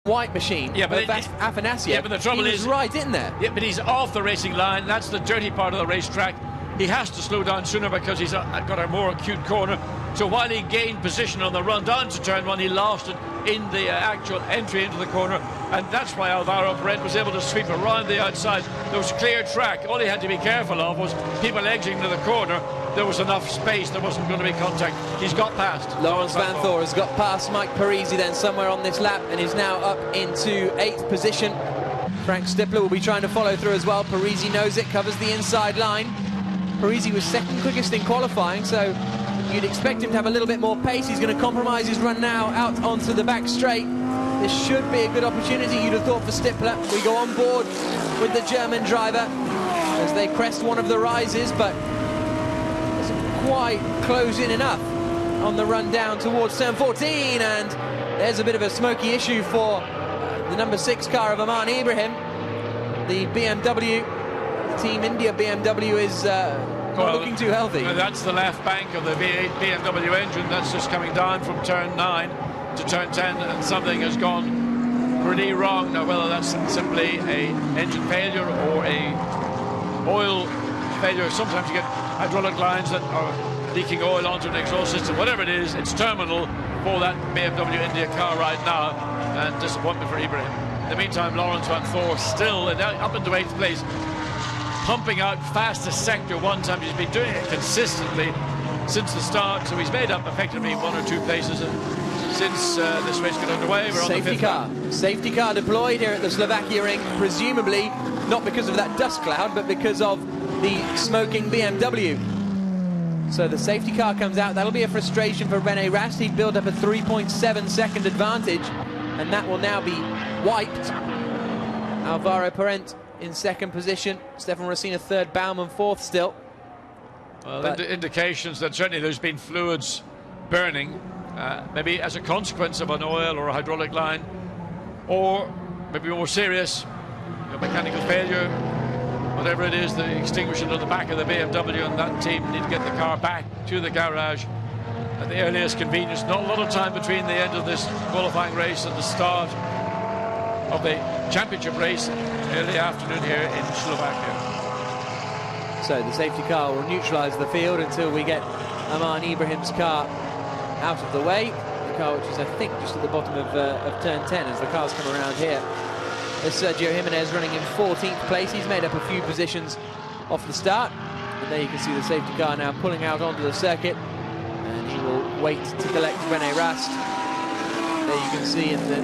white machine. Yeah, but Afanasiev. Yeah, but the trouble is, right in there. Yeah, but he's off the racing line. That's the dirty part of the racetrack. He has to slow down sooner because he's got a more acute corner. So while he gained position on the run down to turn one, he lost it in the actual entry into the corner, and that's why Alvaro Parent was able to sweep around the outside. There was clear track. All he had to be careful of was people exiting to the corner. There was enough space, there wasn't going to be contact. He's got past. Lawrence Van Thor has got past Mike Parisi then somewhere on this lap and is now up into 8th position. Frank Stippler will be trying to follow through as well. Parisi knows it, covers the inside line. Parisi was second quickest in qualifying, so you'd expect him to have a little bit more pace. He's going to compromise his run now out onto the back straight. This should be a good opportunity, you'd have thought, for Stippler. We go on board with the German driver as they crest one of the rises, but doesn't quite close in enough on the run down towards turn 14, and there's a bit of a smoky issue for the number 6 car of Oman Ibrahim. The BMW, Team India BMW is not looking too healthy. That's the left bank of the V8 BMW engine. That's just coming down from turn 9 to turn 10, and something has gone pretty wrong. Now, whether that's simply a engine failure or a oil failure, sometimes you get hydraulic lines that are leaking oil onto an exhaust system. Whatever it is, it's terminal for that BMW India car right now, and disappointment for Ibrahim. In the meantime, Lawrence Van Thor still up into 8th place, pumping out fastest sector 1 time. He's been doing it consistently since the start, so he's made up effectively 1 or 2 places, and since this race got underway, we're on the 5th car. Safety car deployed here at the Slovakia ring, presumably not because of that dust cloud, but because of the smoking BMW. So the safety car comes out. That'll be a frustration for René Rast. He'd built up a 3.7 second advantage, and that will now be wiped. Alvaro Parent in 2nd position, Stefan Rossina 3rd, Baumann 4th still. Well, indications that certainly there's been fluids burning, maybe as a consequence of an oil or a hydraulic line, or maybe more serious, a mechanical failure, whatever it is, the extinguishing of the back of the BMW, and that team need to get the car back to the garage at the earliest convenience. Not a lot of time between the end of this qualifying race and the start of the championship race early afternoon here in Slovakia. So the safety car will neutralise the field until we get Oman Ibrahim's car out of the way. The car which is, I think, just at the bottom of turn 10 as the cars come around here. There's Sergio Jimenez running in 14th place. He's made up a few positions off the start. And there you can see the safety car now pulling out onto the circuit. And he will wait to collect René Rast. There you can see in the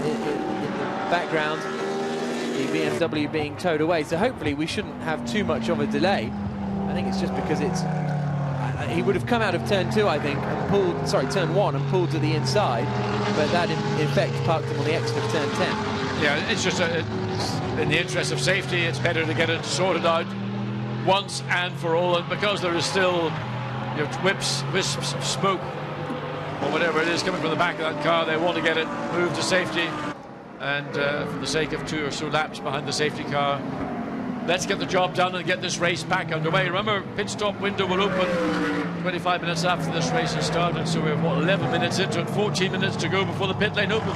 background the BMW being towed away. So hopefully we shouldn't have too much of a delay. I think it's just because he would have come out of turn 2, I think, and pulled, sorry, turn 1 and pulled to the inside, but that in effect parked him on the exit of turn 10. Yeah, it's just in the interest of safety, it's better to get it sorted out once and for all, and because there is still wisps of smoke or whatever it is coming from the back of that car, they want to get it moved to safety, and for the sake of 2 or so laps behind the safety car, let's get the job done and get this race back underway. Remember, pit stop window will open 25 minutes after this race has started, so we're, what, 11 minutes into it, 14 minutes to go before the pit lane opens.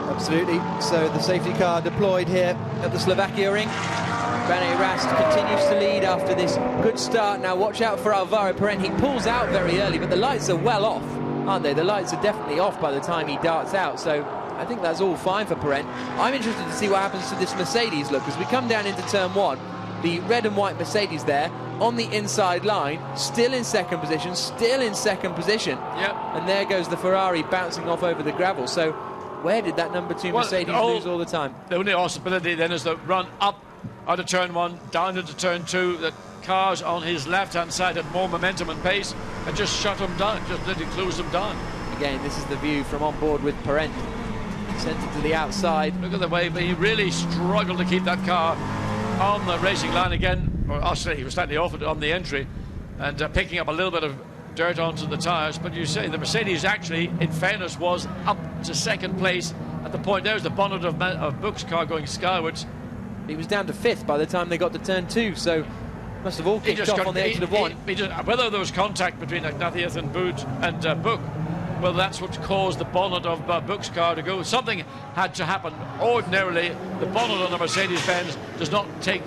Absolutely. So the safety car deployed here at the Slovakia ring. René Rast continues to lead after this good start. Now watch out for Alvaro Parent. He pulls out very early, but the lights are well off, aren't they? The lights are definitely off by the time he darts out, so I think that's all fine for Parent. I'm interested to see what happens to this Mercedes look as we come down into turn 1. The red and white Mercedes there on the inside line, still in 2nd position, still in 2nd position. Yep. And there goes the Ferrari bouncing off over the gravel. So where did that number 2 Mercedes lose all the time? The only possibility then is the run up out of turn 1, down into turn 2, that cars on his left-hand side had more momentum and pace and just shut him down, just literally closed him down. Again, this is the view from on board with Parent. Sent it to the outside. Look at the way he really struggled to keep that car on the racing line again. Or actually, he was slightly off it on the entry and picking up a little bit of dirt onto the tyres. But you say the Mercedes actually, in fairness, was up to 2nd place at the point. There's the bonnet of Book's car going skywards. He was down to 5th by the time they got to turn 2, so must have all kicked off on the exit of 1. Whether there was contact between Ignatieff and Book, well, that's what caused the bonnet of Buch's car to go. Something had to happen. Ordinarily, the bonnet on a Mercedes-Benz does not take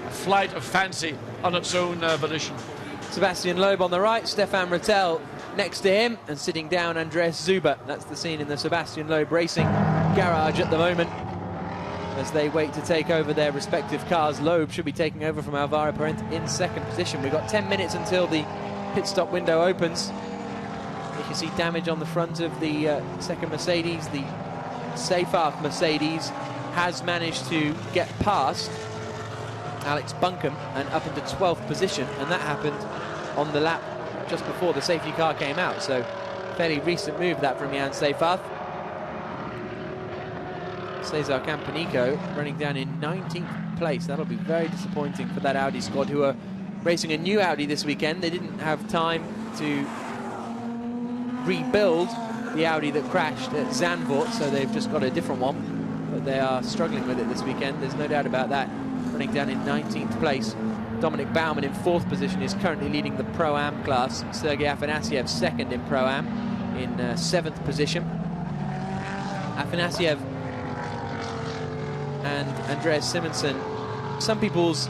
a flight of fancy on its own volition. Sebastian Loeb on the right, Stefan Rattel next to him, and sitting down Andreas Zuber. That's the scene in the Sebastian Loeb Racing garage at the moment, as they wait to take over their respective cars. Loeb should be taking over from Alvaro Parent in second position. We've got 10 minutes until the pit stop window opens. You can see damage on the front of the second Mercedes. The Seyfarth Mercedes has managed to get past Alex Buncombe and up into 12th position, and that happened on the lap just before the safety car came out, so fairly recent move that from Jan Seyfarth. Cesar Campanico running down in 19th place. That'll be very disappointing for that Audi squad, who are racing a new Audi this weekend. They didn't have time to rebuild the Audi that crashed at Zandvoort, so they've just got a different one, but they are struggling with it this weekend, there's no doubt about that. Running down in 19th place. Dominic Baumann in 4th position is currently leading the Pro-Am class. Sergei Afanasiev second in Pro-Am in 7th position. Afanasiev and Andreas Simonsen, some people's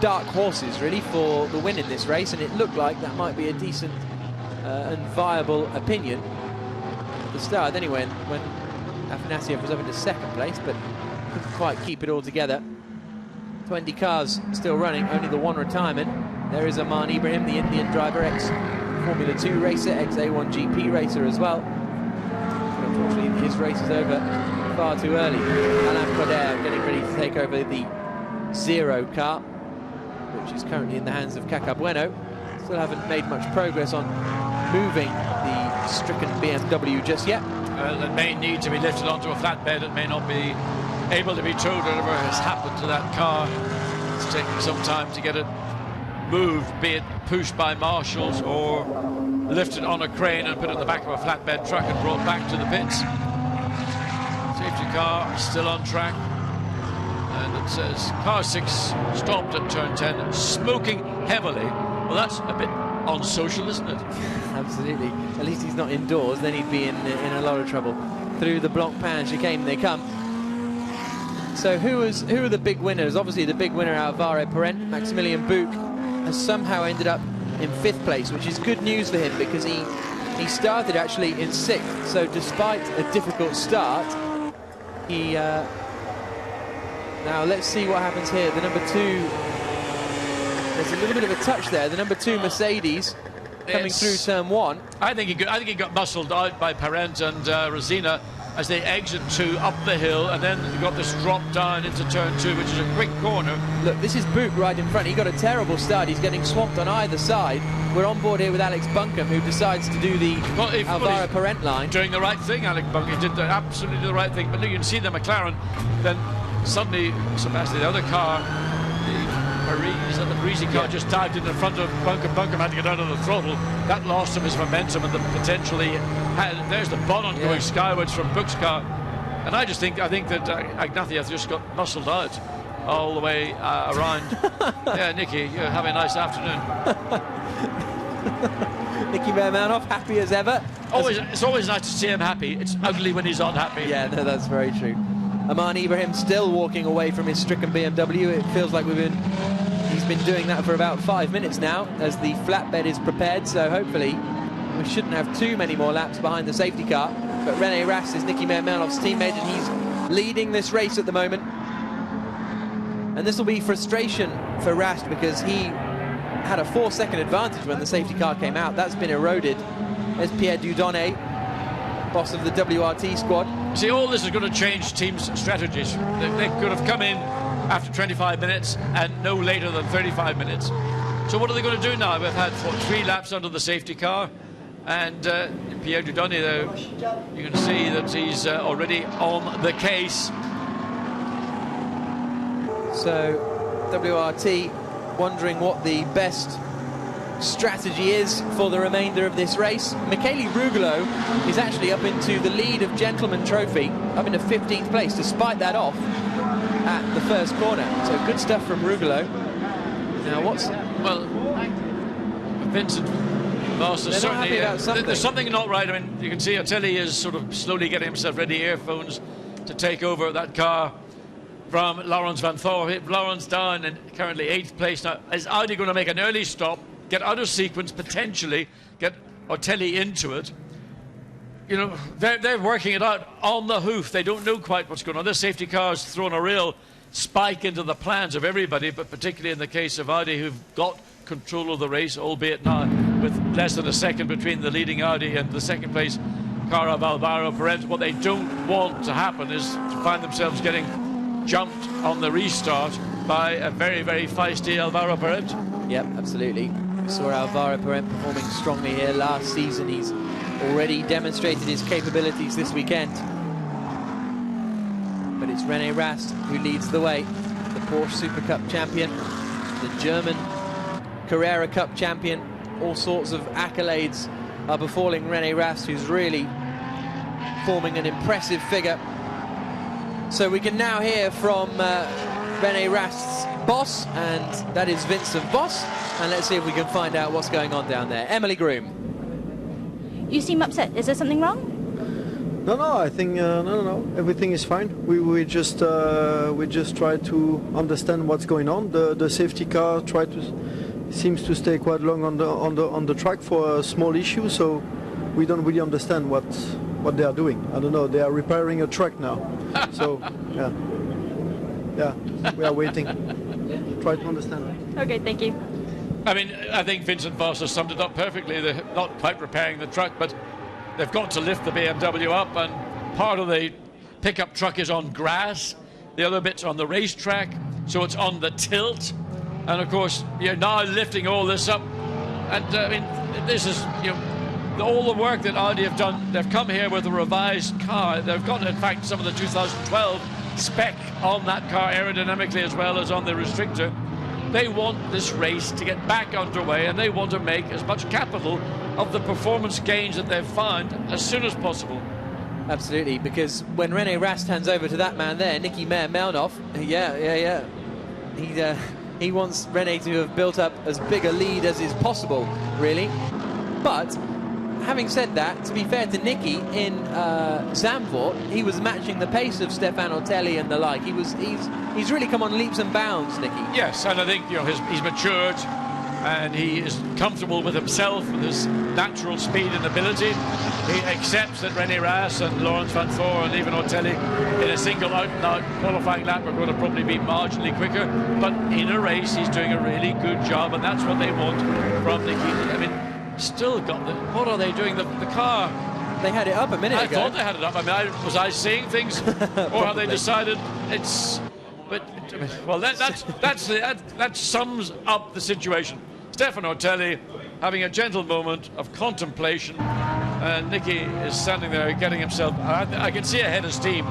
dark horses really for the win in this race, and it looked like that might be a decent and viable opinion at the start. Anyway, when Afanasiev was up into 2nd place, but couldn't quite keep it all together. 20 cars still running, only the one retirement. There is Oman Ibrahim, the Indian driver, ex-Formula 2 racer, ex-A1GP racer as well. But unfortunately, his race is over far too early. Alain Coder getting ready to take over the Zero car, which is currently in the hands of Kaka Bueno. Still haven't made much progress on moving the stricken BMW just yet. It may need to be lifted onto a flatbed. It may not be able to be towed. Whatever has happened to that car, it's taking some time to get it moved, be it pushed by marshals or lifted on a crane and put in the back of a flatbed truck and brought back to the pits. Safety car still on track, and it says car 6 stopped at turn 10, smoking heavily. Well, that's a bit unsocial, isn't it? Absolutely. At least he's not indoors, then he'd be in a lot of trouble. Through the Blanc-Pain chicane they come. So who are the big winners? Obviously the big winner, Alvaro Parent. Maximilian Buch has somehow ended up in 5th place, which is good news for him, because he started actually in 6th. So despite a difficult start, he now let's see what happens here. The number 2, there's a little bit of a touch there. The number 2 Mercedes coming through turn 1. I think he got muscled out by Parent and Rosina as they exit 2 up the hill, and then you got this drop down into turn 2, which is a quick corner. Look, this is Buch right in front. He got a terrible start. He's getting swamped on either side. We're on board here with Alex Buncombe, who decides to do the Alvaro Parent line. Doing the right thing, Alex Buncombe. He did absolutely the right thing. But look, you can see the McLaren. Then suddenly, Sebastian, the other car, the Parisi car, just dived in front of Buncombe. Buncombe had to get out of the throttle. That lost him his momentum, and potentially there's the bonnet going skywards from Buch's car. And I think that Agnatieff just got muscled out all the way around. Yeah, Nicky, you have a nice afternoon. Nicky Bermanov, happy as ever. It's always nice to see him happy. It's ugly when he's unhappy. Yeah, no, that's very true. Oman Ibrahim still walking away from his stricken BMW. It feels like he's been doing that for about 5 minutes now as the flatbed is prepared, so hopefully we shouldn't have too many more laps behind the safety car. But René Rast is Nicky Mermanov's teammate, and he's leading this race at the moment. And this will be frustration for Rast, because he had a 4-second advantage when the safety car came out. That's been eroded. There's Pierre Dudonné, boss of the WRT squad. See, all this is going to change teams' strategies. They could have come in after 25 minutes and no later than 35 minutes. So what are they going to do now? We've had 3 laps under the safety car, and Pierre Dudonné, though, you can see that he's already on the case. So WRT wondering what the best strategy is for the remainder of this race. Michele Rugolo is actually up into the lead of Gentleman Trophy, up into 15th place, despite that off at the first corner. So good stuff from Rugolo. Now Vincent Well, so certainly, something. There's something not right. I mean, you can see Otelli is sort of slowly getting himself ready, earphones, to take over that car from Laurens van Thor. Laurens down in currently 8th place. Now, is Audi going to make an early stop, get out of sequence, potentially get Otelli into it? You know, they're working it out on the hoof. They don't know quite what's going on. This safety car has thrown a real spike into the plans of everybody, but particularly in the case of Audi, who've got control of the race, albeit now with less than a second between the leading Audi and the second place car of Alvaro Perez. What they don't want to happen is to find themselves getting jumped on the restart by a very, very feisty Alvaro Perez. Yep, absolutely. We saw Alvaro Perez performing strongly here last season. He's already demonstrated his capabilities this weekend. But it's René Rast who leads the way. The Porsche Super Cup champion, the German Carrera Cup champion. All sorts of accolades are befalling René Rast, who's really forming an impressive figure. So we can now hear from René Rast's boss, and that is Vincent Voss. And let's see if we can find out what's going on down there. Emily Groom. You seem upset. Is there something wrong? No, I think no. Everything is fine. We just try to understand what's going on. The safety car seems to stay quite long on the track for a small issue, so we don't really understand what they are doing. I don't know. They are repairing a truck now, so yeah, we are waiting. Try to understand. Okay, thank you. I mean, I think Vincent Voss has summed it up perfectly. They're not quite repairing the truck, but they've got to lift the BMW up, and part of the pickup truck is on grass, the other bit's on the racetrack, so it's on the tilt. And of course, you're now lifting all this up, and I mean, this is, you know, all the work that Audi have done. They've come here with a revised car. They've got, in fact, some of the 2012 spec on that car aerodynamically as well as on the restrictor. They want this race to get back underway, and they want to make as much capital of the performance gains that they've found as soon as possible. Absolutely, because when René Rast hands over to that man there, Nicky Meyer-Melnoff, he wants René to have built up as big a lead as is possible, really. But having said that, to be fair to Nicky, in Zandvoort, he was matching the pace of Stefan Otelli and the like. He's really come on leaps and bounds, Nicky. Yes, and I think, you know, he's matured, and he is comfortable with himself, with his natural speed and ability. He accepts that René Rast and Laurens van Thor and even Otelli in a single out-and-out qualifying lap are going to probably be marginally quicker, but in a race he's doing a really good job, and that's what they want from Nicky. I mean, still got the... What are they doing? The car... They had it up a minute ago. I thought they had it up. I mean, was I seeing things? Or have they decided it's... But, well, that sums up the situation. Stefan Otelli having a gentle moment of contemplation, and Nicky is standing there getting himself... I can see a head of steam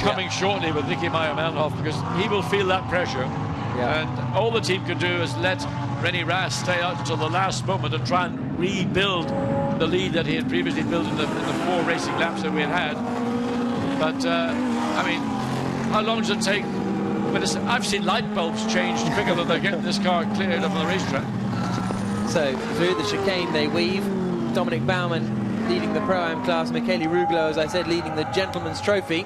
coming shortly with Nicky Meyer-Melnoff, because he will feel that pressure. Yeah. And all the team can do is let René Rast stay out until the last moment and try and rebuild the lead that he had previously built in the 4 racing laps that we had. But, I mean, how long does it take? I've seen light bulbs changed quicker than they're getting this car cleared of the racetrack. So, through the chicane they weave. Dominic Baumann leading the Pro-Am class. Michele Ruglo, as I said, leading the Gentleman's Trophy.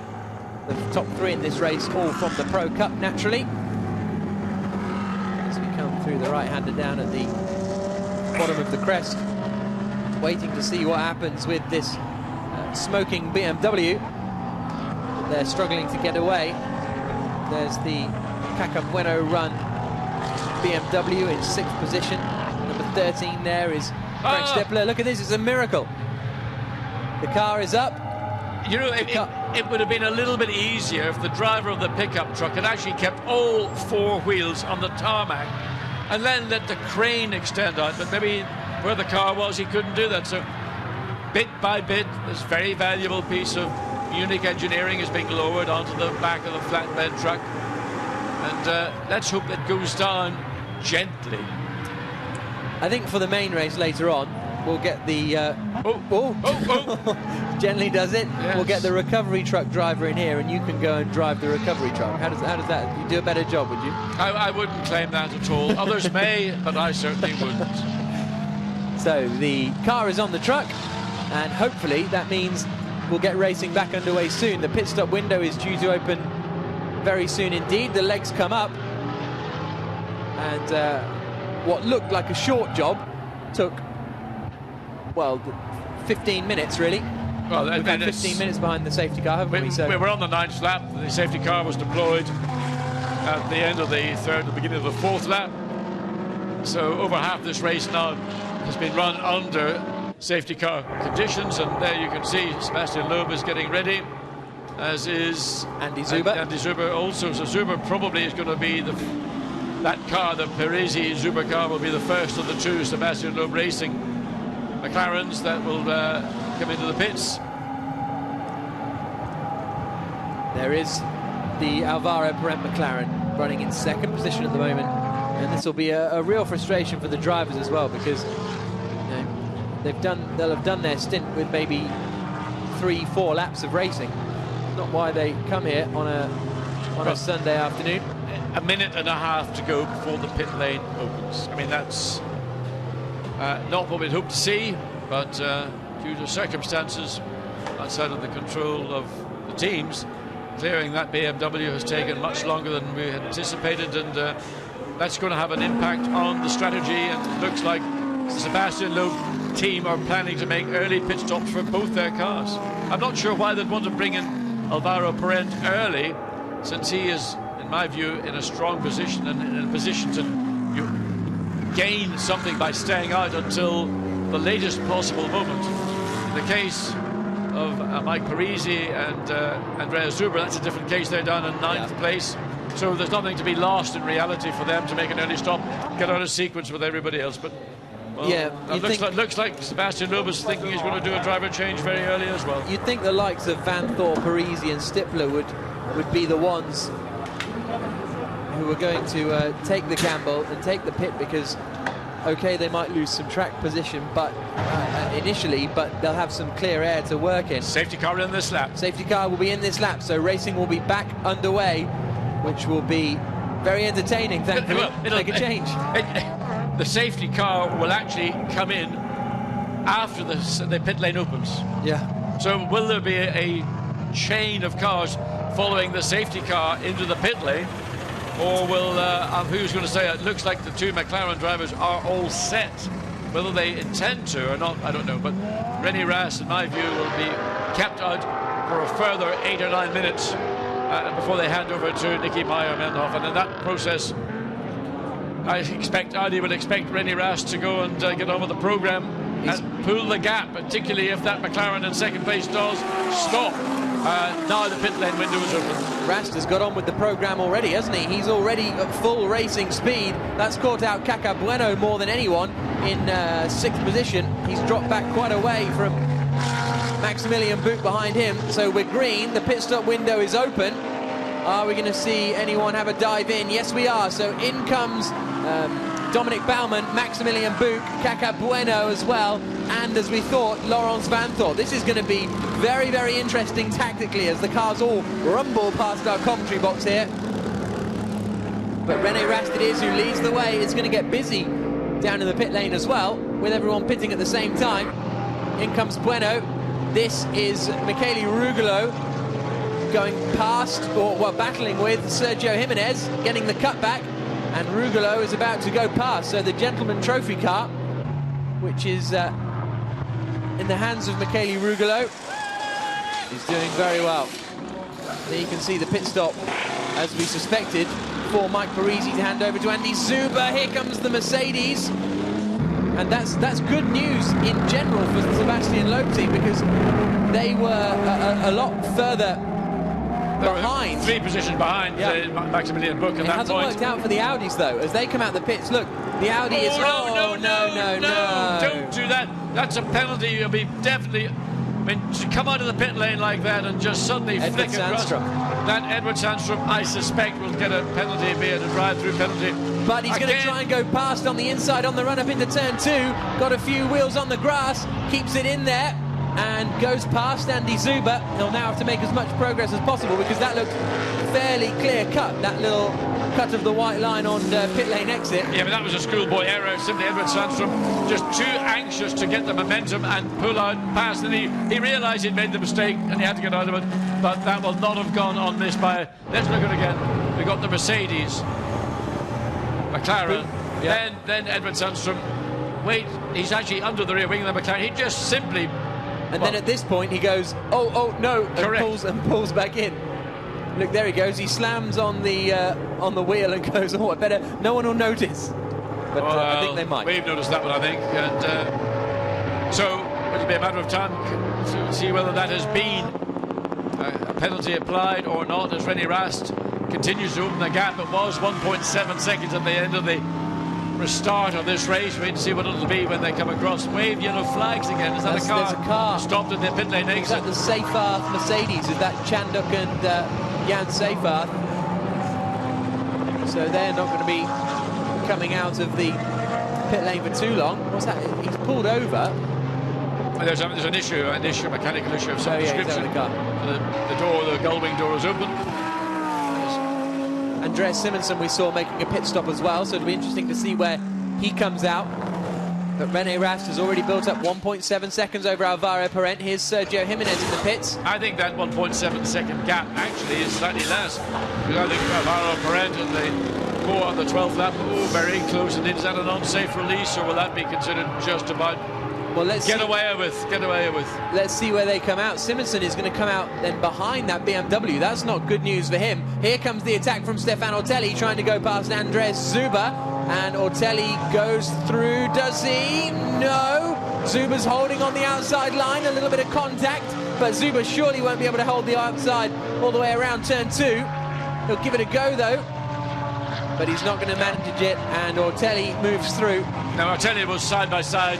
The top 3 in this race, all from the Pro Cup, naturally. As we come through the right-hander down at the bottom of the crest, waiting to see what happens with this smoking BMW. They're struggling to get away. There's the Cacabueno run BMW in 6th position. Number 13 there is Frank Steppler. Look at this, it's a miracle. The car is up. You know, it would have been a little bit easier if the driver of the pickup truck had actually kept all 4 wheels on the tarmac and then let the crane extend out. But maybe where the car was, he couldn't do that. So bit by bit, this very valuable piece of Munich engineering is being lowered onto the back of the flatbed truck. And let's hope it goes down gently. I think for the main race later on, we'll get the... Gently does it. Yes. We'll get the recovery truck driver in here, and you can go and drive the recovery truck. How does that... You do a better job, would you? I wouldn't claim that at all. Others may, but I certainly wouldn't. So the car is on the truck, and hopefully that means we'll get racing back underway soon. The pit stop window is due to open very soon indeed. The legs come up, and what looked like a short job took, well, 15 minutes really. Well, we've had 15 minutes behind the safety car, haven't we? So we were on the 9th lap. The safety car was deployed at the end of the 3rd, the beginning of the 4th lap. So over half this race now has been run under safety car conditions, and there you can see Sebastian Loeb is getting ready, as is Andy Zuber. Andy Zuber also. So Zuber probably is going to be that car, the Parisi Zuber car, will be the first of the two Sebastian Loeb Racing McLarens that will come into the pits. There is the Alvaro Parent McLaren running in 2nd position at the moment, and this will be a real frustration for the drivers as well, because they'll have done their stint with maybe 3-4 laps of racing. Not why they come here on a Sunday afternoon. A minute and a half to go before the pit lane opens. I mean, that's not what we'd hope to see, but due to circumstances outside of the control of the teams, clearing that BMW has taken much longer than we had anticipated, and that's going to have an impact on the strategy. And it looks like the Sebastian Loeb team are planning to make early pit stops for both their cars. I'm not sure why they'd want to bring in Alvaro Parent early, since he is, in my view, in a strong position and in a position to gain something by staying out until the latest possible moment. In the case of Mike Parisi and Andrea Zuber, that's a different case. They're down in 9th place, so there's nothing to be lost in reality for them to make an early stop, get out of sequence with everybody else. But well, it looks like Sebastian Loeb is thinking he's going to do a driver change very early as well. You'd think the likes of Van Thor, Parisi and Stippler would be the ones who are going to take the gamble and take the pit, because okay, they might lose some track position, but initially, but they'll have some clear air to work in. Safety car in this lap. Safety car will be in this lap, so racing will be back underway, which will be very entertaining, thankfully. It'll make a change. The safety car will actually come in after the pit lane opens. Yeah. So will there be a chain of cars following the safety car into the pit lane, or will who's going to say it? Looks like the two McLaren drivers are all set. Whether they intend to or not, I don't know. But René Rast, in my view, will be kept out for a further 8 or 9 minutes before they hand over to Nicky Meyer-Menhoff. And in that process, Audi would expect René Rast to go and get on with the programme and pull the gap, particularly if that McLaren in 2nd place does stop. Now the pit lane window is open. Rast has got on with the programme already, hasn't he? He's already at full racing speed. That's caught out Caca Bueno more than anyone in 6th position. He's dropped back quite a way from Maximilian Buch behind him. So we're green. The pit stop window is open. Are we going to see anyone have a dive in? Yes, we are. So in comes Dominic Baumann, Maximilian Buch, Caca Bueno as well, and as we thought, Laurens Van Thor. This is going to be very, very interesting tactically as the cars all rumble past our commentary box here. But René Rast it is who leads the way. It's going to get busy down in the pit lane as well, with everyone pitting at the same time. In comes Bueno. This is Michele Rugolo going past, or well, battling with Sergio Jimenez, getting the cutback. And Rugolo is about to go past. So the Gentleman Trophy car, which is in the hands of Michele Rugolo, is doing very well. There you can see the pit stop, as we suspected, for Mike Parisi to hand over to Andy Zuber. Here comes the Mercedes. And that's good news in general for the Sebastian Loeb team, because they were a lot further behind. 3 positions behind Maximilian Buch at that point. It hasn't worked out for the Audis, though, as they come out the pits. Look, the Audi is... No, don't do that. That's a penalty. You'll be definitely... I mean, to come out of the pit lane like that and just suddenly flick across... That Edward Sandstrom, I suspect, will get a penalty, be it a drive-through penalty. But he's going to try and go past on the inside on the run-up into turn 2. Got a few wheels on the grass, keeps it in there, and goes past Andy Zuber. He'll now have to make as much progress as possible, because that looked fairly clear-cut, that little cut of the white line on pit lane exit. Yeah, but that was a schoolboy error. Simply Edward Sandstrom just too anxious to get the momentum and pull out past. And he realised he'd made the mistake and he had to get out of it. But that will not have gone unmissed by... Let's look at it again. We've got the Mercedes, McLaren, yeah. then Edward Sandstrom. Wait, he's actually under the rear wing of the McLaren. He just simply... And then at this point he goes, oh no, and pulls back in. Look, there he goes. He slams on the wheel and goes, oh, I better. No one will notice. But I think they might. We've noticed that one, I think. And so it'll be a matter of time to see whether that has been a penalty applied or not, as René Rast continues to open the gap. It was 1.7 seconds at the end of the restart of this race. Wait to see what it'll be when they come across. Wave yellow flags again. Is that a car? There's a car stopped at the pit lane exit. Is that the Seyfarth Mercedes? Is that Chanduk and Jan Seyfarth? So they're not going to be coming out of the pit lane for too long. What's that? He's pulled over. There's an issue, a mechanical issue of some description. He's out of the car. The door, the gull wing door is open. Andreas Simonsen we saw making a pit stop as well, so it'll be interesting to see where he comes out. But René Rast has already built up 1.7 seconds over Alvaro Parent. Here's Sergio Jimenez in the pits. I think that 1.7 second gap actually is slightly less, because I think Alvaro Parent and the core on the 12th lap, very close. And is that an unsafe release, or will that be considered just about get away with? Let's see where they come out. Simonsen is going to come out then behind that BMW. That's not good news for him. Here comes the attack from Stefan Ortelli, trying to go past Andres Zuber, and Ortelli goes through. Does he? No. Zuber's holding on the outside line. A little bit of contact, but Zuber surely won't be able to hold the outside all the way around turn 2. He'll give it a go though, but he's not going to manage it, and Ortelli moves through. Now Ortelli was side by side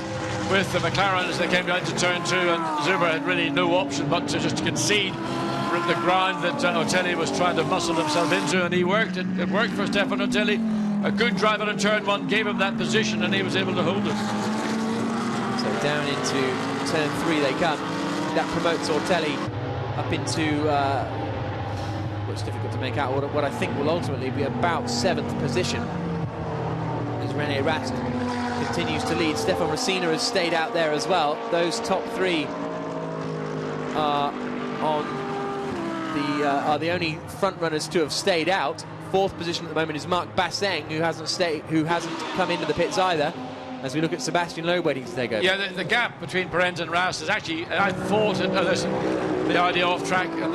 with the McLaren as they came down to turn 2, and Zuber had really no option but to just concede from the ground that Ortelli was trying to muscle himself into, and he worked. It worked for Stefan Ortelli. A good drive on turn 1 gave him that position, and he was able to hold it. So down into turn 3 they come. That promotes Ortelli up into it's difficult to make out what I think will ultimately be about 7th position, as René Rast continues to lead. Stefan Rosina has stayed out there as well. Those top 3 are the only front runners to have stayed out. 4th position at the moment is Mark Basseng, who hasn't come into the pits either. As we look at Sebastian Loeb waiting to take over. Yeah, the gap between Parent and Rast is actually, I thought, the idea off track, and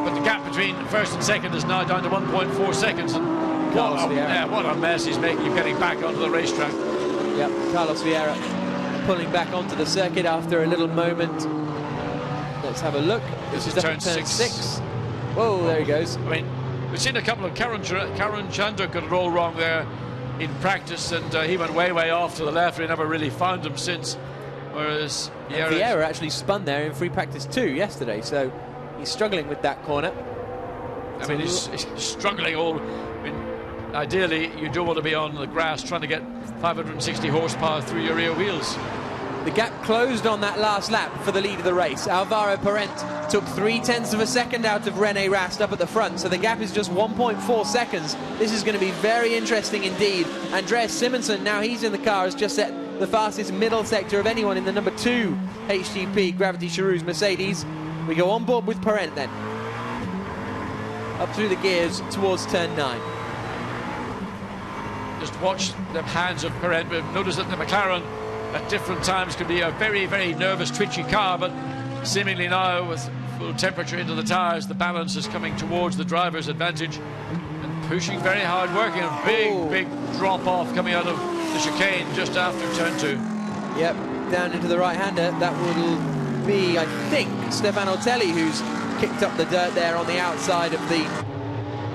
but the gap between 1st and 2nd is now down to 1.4 seconds. And what a mess he's making of getting back onto the racetrack. Yep, Carlos Vieira pulling back onto the circuit after a little moment. Let's have a look. This is turn 6. Whoa, there he goes. I mean, we've seen a couple of Karen Chanduk got it all wrong there in practice, and he went way off to the left. We never really found him since. Whereas Vieira actually spun there in free practice 2 yesterday, so he's struggling with that corner. I mean, he's struggling all. I mean, ideally, you don't want to be on the grass trying to get 560 horsepower through your rear wheels. The gap closed on that last lap for the lead of the race. Alvaro Parent took 0.3 of a second out of René Rast up at the front, so the gap is just 1.4 seconds. This is going to be very interesting indeed. Andreas Simonsen, now he's in the car, has just set the fastest middle sector of anyone in the number 2 HGP Gravity Charouz Mercedes. We go on board with Parent then. Up through the gears towards turn 9. Just watch the hands of Parent. We've noticed that the McLaren at different times could be a very nervous, twitchy car, but seemingly now with full temperature into the tyres, the balance is coming towards the driver's advantage, and pushing very hard, working a big drop off coming out of the chicane just after turn 2. Yep, down into the right-hander. That will be, I think, Stefan Ortelli, who's kicked up the dirt there on the outside of the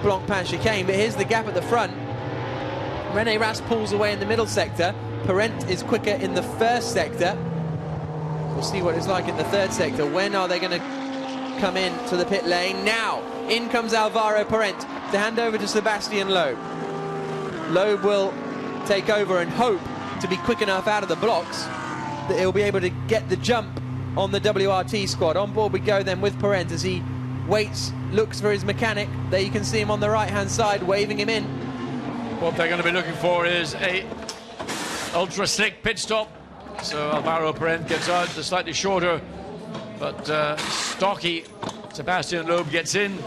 Blancpain chicane. But here's the gap at the front. René Rast pulls away in the middle sector. Parent is quicker in the 1st sector. We'll see what it's like in the 3rd sector. When are they going to come in to the pit lane? Now, in comes Alvaro Parent to hand over to Sebastian Loeb. Loeb will take over and hope to be quick enough out of the blocks that he'll be able to get the jump on the WRT squad. On board we go then with Parent as he waits, looks for his mechanic. There you can see him on the right-hand side, waving him in. What they're going to be looking for is a ultra slick pit stop. So Alvaro Parent gets out, the slightly shorter but stocky Sebastian Loeb gets in.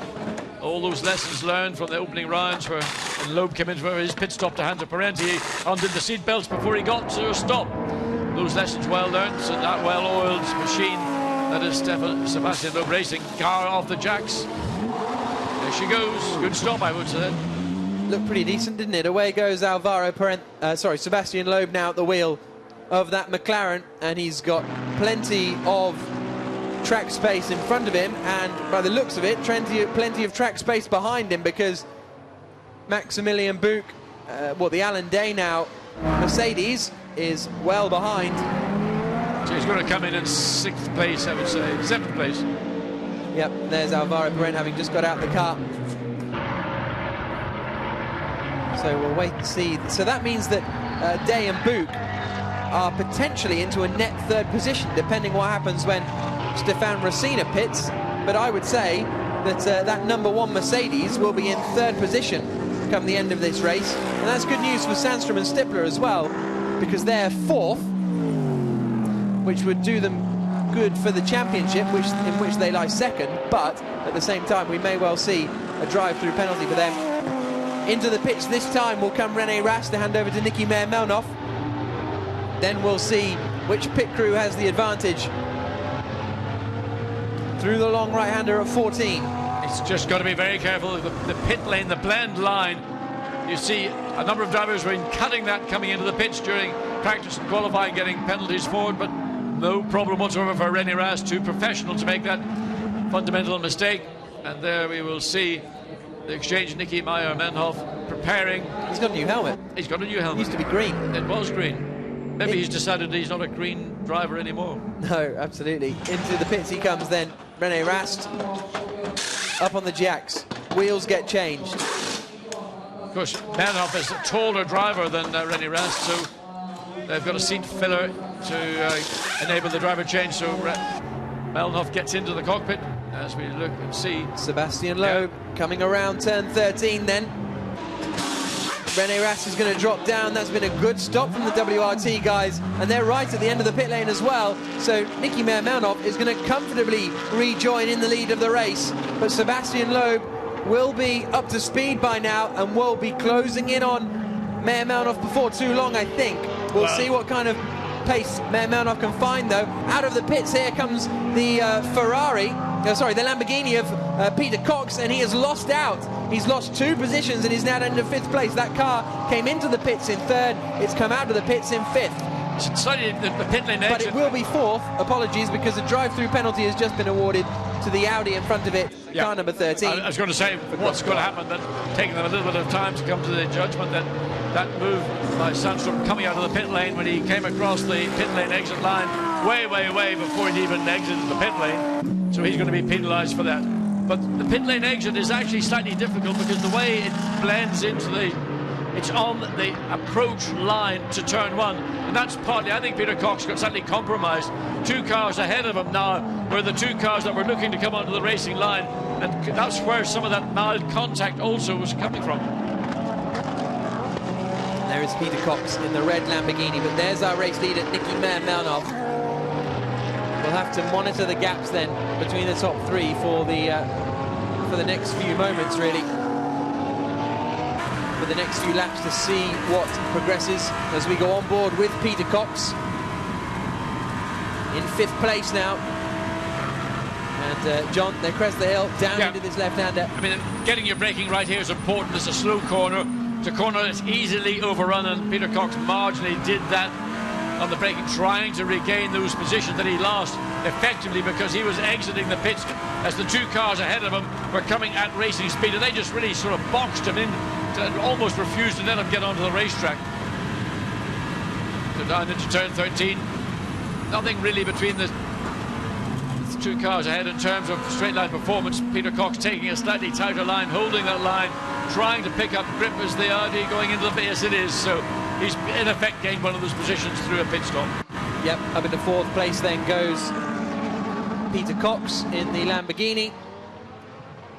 All those lessons learned from the opening rounds where Loeb came in for his pit stop to hand to Parenti, he undid the seat belts before he got to a stop. Those lessons well learned, so that well-oiled machine that is Sebastian Loeb Racing car off the jacks. There she goes. Good stop, I would say. Looked pretty decent, didn't it? Away goes Sebastian Loeb now at the wheel of that McLaren, and he's got plenty of track space in front of him, and by the looks of it, plenty of track space behind him, because Maximilian Buch, the Alan Day now Mercedes, is well behind. So he's going to come in 6th place, I would say, 7th place. Yep, there's Alvaro Parent having just got out the car. So we'll wait and see. So that means that Day and Buch are potentially into a net 3rd position, depending what happens when Stefan Racina pits. But I would say that that #1 Mercedes will be in 3rd position come the end of this race. And that's good news for Sandstrom and Stippler as well, because they're 4th, which would do them good for the championship, in which they lie 2nd. But at the same time, we may well see a drive-through penalty for them. Into the pits this time will come René Rast to hand over to Nicky Meyer-Melnoff. Then we'll see which pit crew has the advantage. Through the long right-hander at 14. It's just got to be very careful. The pit lane, the blend line, you see a number of drivers were cutting that coming into the pits during practice and qualifying, getting penalties for it, but no problem whatsoever for René Rast, too professional to make that fundamental mistake. And there we will see the exchange. Nicky Meyer-Melnoff preparing. He's got a new helmet. He's got a new helmet. It used to be green. It was green. Maybe he's decided he's not a green driver anymore. No, absolutely. Into the pits he comes then. René Rast up on the jacks. Wheels get changed. Of course, Melnoff is a taller driver than René Rast, so they've got a seat filler to enable the driver change. So Melnoff gets into the cockpit as we look and see. Sebastian Loeb coming around turn 13 then. René Rast is going to drop down. That's been a good stop from the WRT guys, and they're right at the end of the pit lane as well. So Nicky Meyer-Melnoff is going to comfortably rejoin in the lead of the race, but Sebastian Loeb will be up to speed by now and will be closing in on Meyer-Melnoff before too long, I think. We'll see what kind of pace Meyer-Melnoff can find, though. Out of the pits here comes the the Lamborghini of Peter Cox, and he has lost out. He's lost 2 positions and he's now down to 5th place. That car came into the pits in 3rd. It's come out of the pits in 5th. Slightly the pit lane exit. But it will be 4th, apologies, because a drive-through penalty has just been awarded to the Audi in front of it, car number 13. I was going to say, what's going to happen, that taking them a little bit of time to come to the judgment that that move by Sandstrom coming out of the pit lane when he came across the pit lane exit line way before he'd even exited the pit lane. So he's going to be penalised for that. But the pit lane exit is actually slightly difficult because the way it blends into it's on the approach line to turn 1, and that's partly, I think Peter Cox got slightly compromised. 2 cars ahead of him now were the 2 cars that were looking to come onto the racing line, and that's where some of that mild contact also was coming from. There is Peter Cox in the red Lamborghini, but there's our race leader, Nicky Meyer-Melnoff. We'll have to monitor the gaps then between the top 3 for the next few moments, really. For the next few laps to see what progresses as we go on board with Peter Cox in 5th place now. And John, they crest the hill down into this left-hander. I mean, getting your braking right here is important. It's a slow corner. It's a corner that's easily overrun, and Peter Cox marginally did that on the braking, trying to regain those positions that he lost effectively because he was exiting the pits as the 2 cars ahead of him were coming at racing speed, and they just really sort of boxed him in and almost refused to let him get onto the racetrack. So down into turn 13, nothing really between the 2 cars ahead in terms of straight line performance. Peter Cox taking a slightly tighter line, holding that line, trying to pick up grip as the Audi going into the base it is. So he's in effect gained one of those positions through a pit stop. Yep, up into 4th place then goes Peter Cox in the Lamborghini.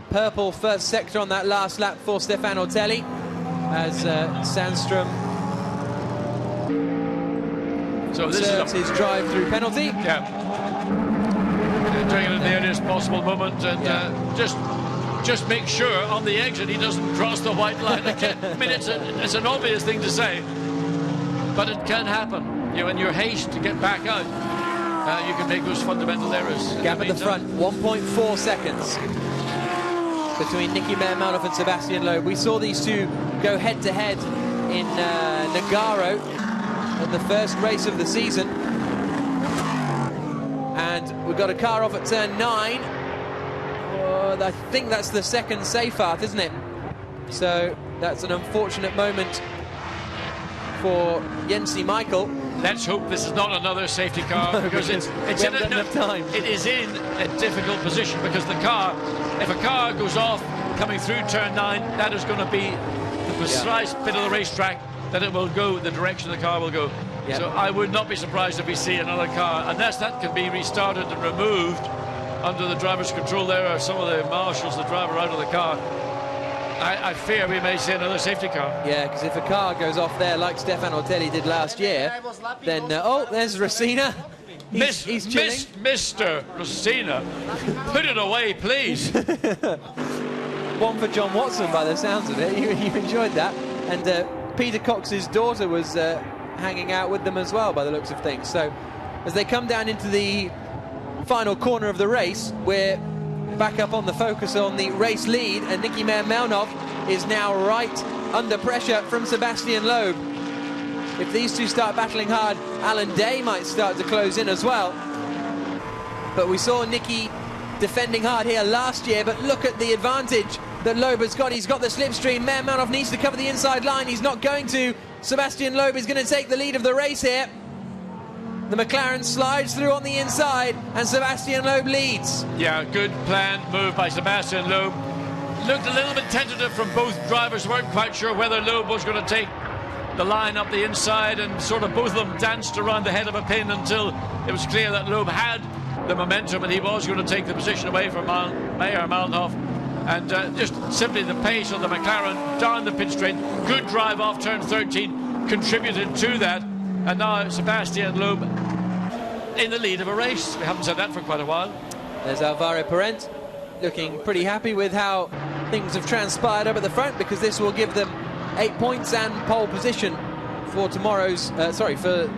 Purple first sector on that last lap for Stefano Telli. as Sandstrom so this serves his drive-through penalty. Yeah. Doing it at the earliest possible moment, and just make sure on the exit he doesn't cross the white line again. I mean, it's an obvious thing to say, but it can happen. You know, in your haste to get back out, you can make those fundamental errors. Gap at the front, 1.4 seconds between Niki Meyer-Melnhof and Sebastian Loeb. We saw these two go head-to-head in Nogaro at the first race of the season. And we've got a car off at turn 9. I think that's the second safety, isn't it? So that's an unfortunate moment for Jensi Michael. Let's hope this is not another safety car, because it is in a difficult position, because the car, if a car goes off coming through turn 9, that is going to be the precise bit of the racetrack that it will go, the direction the car will go. Yep. So I would not be surprised if we see another car, unless that can be restarted and removed under the driver's control there, or some of the marshals, the driver out of the car. I fear we may see another safety car. Yeah, because if a car goes off there like Stefan Ortelli did last year, then oh, there's Racina. He's chilling. Mr. Racina, put it away, please. One for John Watson, by the sounds of it. You enjoyed that. And Peter Cox's daughter was hanging out with them as well, by the looks of things. So as they come down into the final corner of the race, we're back up on the focus on the race lead, and Niki Meyer-Melnhof is now right under pressure from Sebastian Loeb. If these two start battling hard, Alan Day might start to close in as well. But we saw Niki defending hard here last year, but look at the advantage that Loeb has got. He's got the slipstream. Meyer-Melnhof needs to cover the inside line. He's not going to. Sebastian Loeb is going to take the lead of the race here. The McLaren slides through on the inside, and Sebastian Loeb leads. Yeah, good planned move by Sebastian Loeb. Looked a little bit tentative from both drivers. Weren't quite sure whether Loeb was going to take the line up the inside, and sort of both of them danced around the head of a pin until it was clear that Loeb had the momentum and he was going to take the position away from Meyer-Melnhof. And just simply the pace of the McLaren down the pit straight, good drive off turn 13 contributed to that. And now Sebastian Loeb in the lead of a race. We haven't said that for quite a while. There's Alvaro Parent looking pretty happy with how things have transpired up at the front, because this will give them 8 points and pole position for tomorrow's, for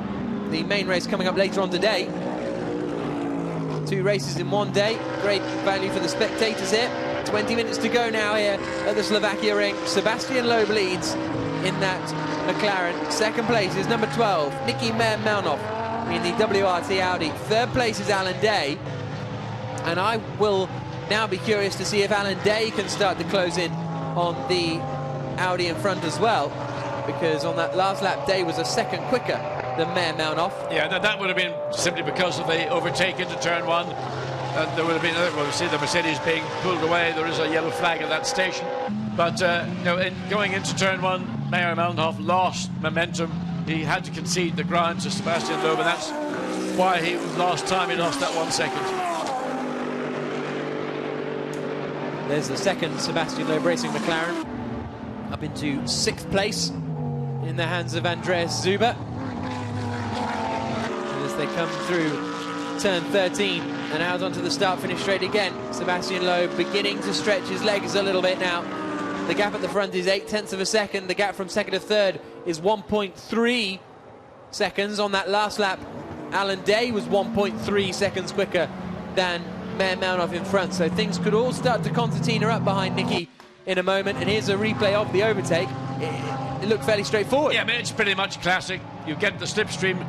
the main race coming up later on today. 2 races in one day. Great value for the spectators here. 20 minutes to go now here at the Slovakia ring. Sebastian Loeb leads in that McLaren. Second place is number 12, Niki Meyer-Melnhof in the WRT Audi. Third place is Alan Day. And I will now be curious to see if Alan Day can start to close in on the Audi in front as well, because on that last lap, Day was a second quicker than Meyer-Melnhof. Yeah, that would have been simply because of the overtake into turn 1. And there would have been, well, we see the Mercedes being pulled away. There is a yellow flag at that station. But in going into turn 1, Meyer-Melnhof lost momentum. He had to concede the ground to Sebastian Loeb, and that's why he lost time. He lost that 1 second. There's the second Sebastian Loeb Racing McLaren, up into 6th place in the hands of Andreas Zuber. And as they come through turn 13 and out onto the start-finish straight again, Sebastian Loeb beginning to stretch his legs a little bit now. The gap at the front is 0.8 of a second. The gap from second to third is 1.3 seconds. On that last lap, Alan Day was 1.3 seconds quicker than Meyer-Melnhof in front. So things could all start to concertina up behind Niki in a moment. And here's a replay of the overtake. It looked fairly straightforward. Yeah, I mean, it's pretty much classic. You get the slipstream.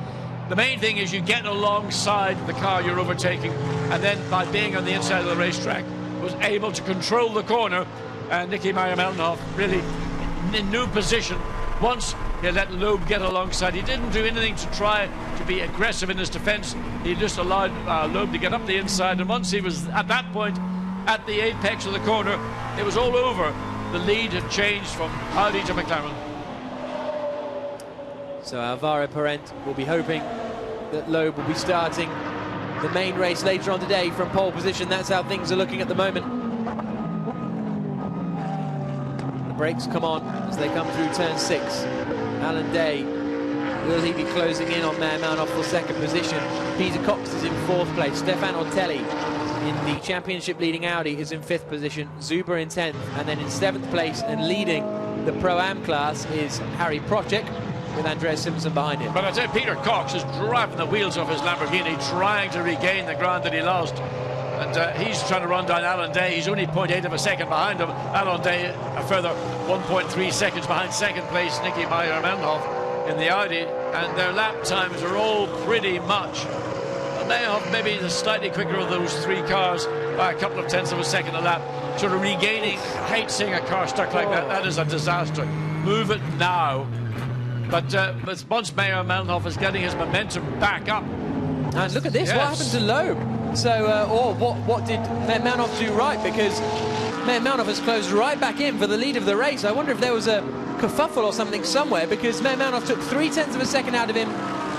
The main thing is you get alongside the car you're overtaking, and then by being on the inside of the racetrack, was able to control the corner. And Niki Meyer-Melnhof really in new position. Once he let Loeb get alongside, he didn't do anything to try to be aggressive in his defence. He just allowed Loeb to get up the inside, and once he was at that point at the apex of the corner, it was all over. The lead had changed from Audi to McLaren. So Alvaro Parent will be hoping that Loeb will be starting the main race later on today from pole position. That's how things are looking at the moment. brakes come on as they come through turn 6. Alan Day, will he be closing in on Mermanov for second position? Peter Cox is in 4th place. Stefan Ortelli in the championship leading Audi is in 5th position. Zuber in 10th, and then in 7th place and leading the Pro-Am class is Harry Procek, with Andreas Simpson behind him. But I tell you, Peter Cox is driving the wheels off his Lamborghini, trying to regain the ground that he lost. And he's trying to run down Alan Day. He's only 0.8 of a second behind him. Alan Day a further 1.3 seconds behind second place Nicky Meyer-Melnhof in the Audi. And their lap times are all pretty much. Melnhof maybe the slightly quicker of those 3 cars by a couple of tenths of a second a lap. Sort of regaining, I hate seeing a car stuck like that. That is a disaster. Move it now. But once Meyer-Melnhof is getting his momentum back up. And look at this, yes. What happened to Loeb? So, or what did Meyer-Melnhof do right? Because Meyer-Melnhof has closed right back in for the lead of the race. I wonder if there was a kerfuffle or something somewhere, because Meyer-Melnhof took 0.3 of a second out of him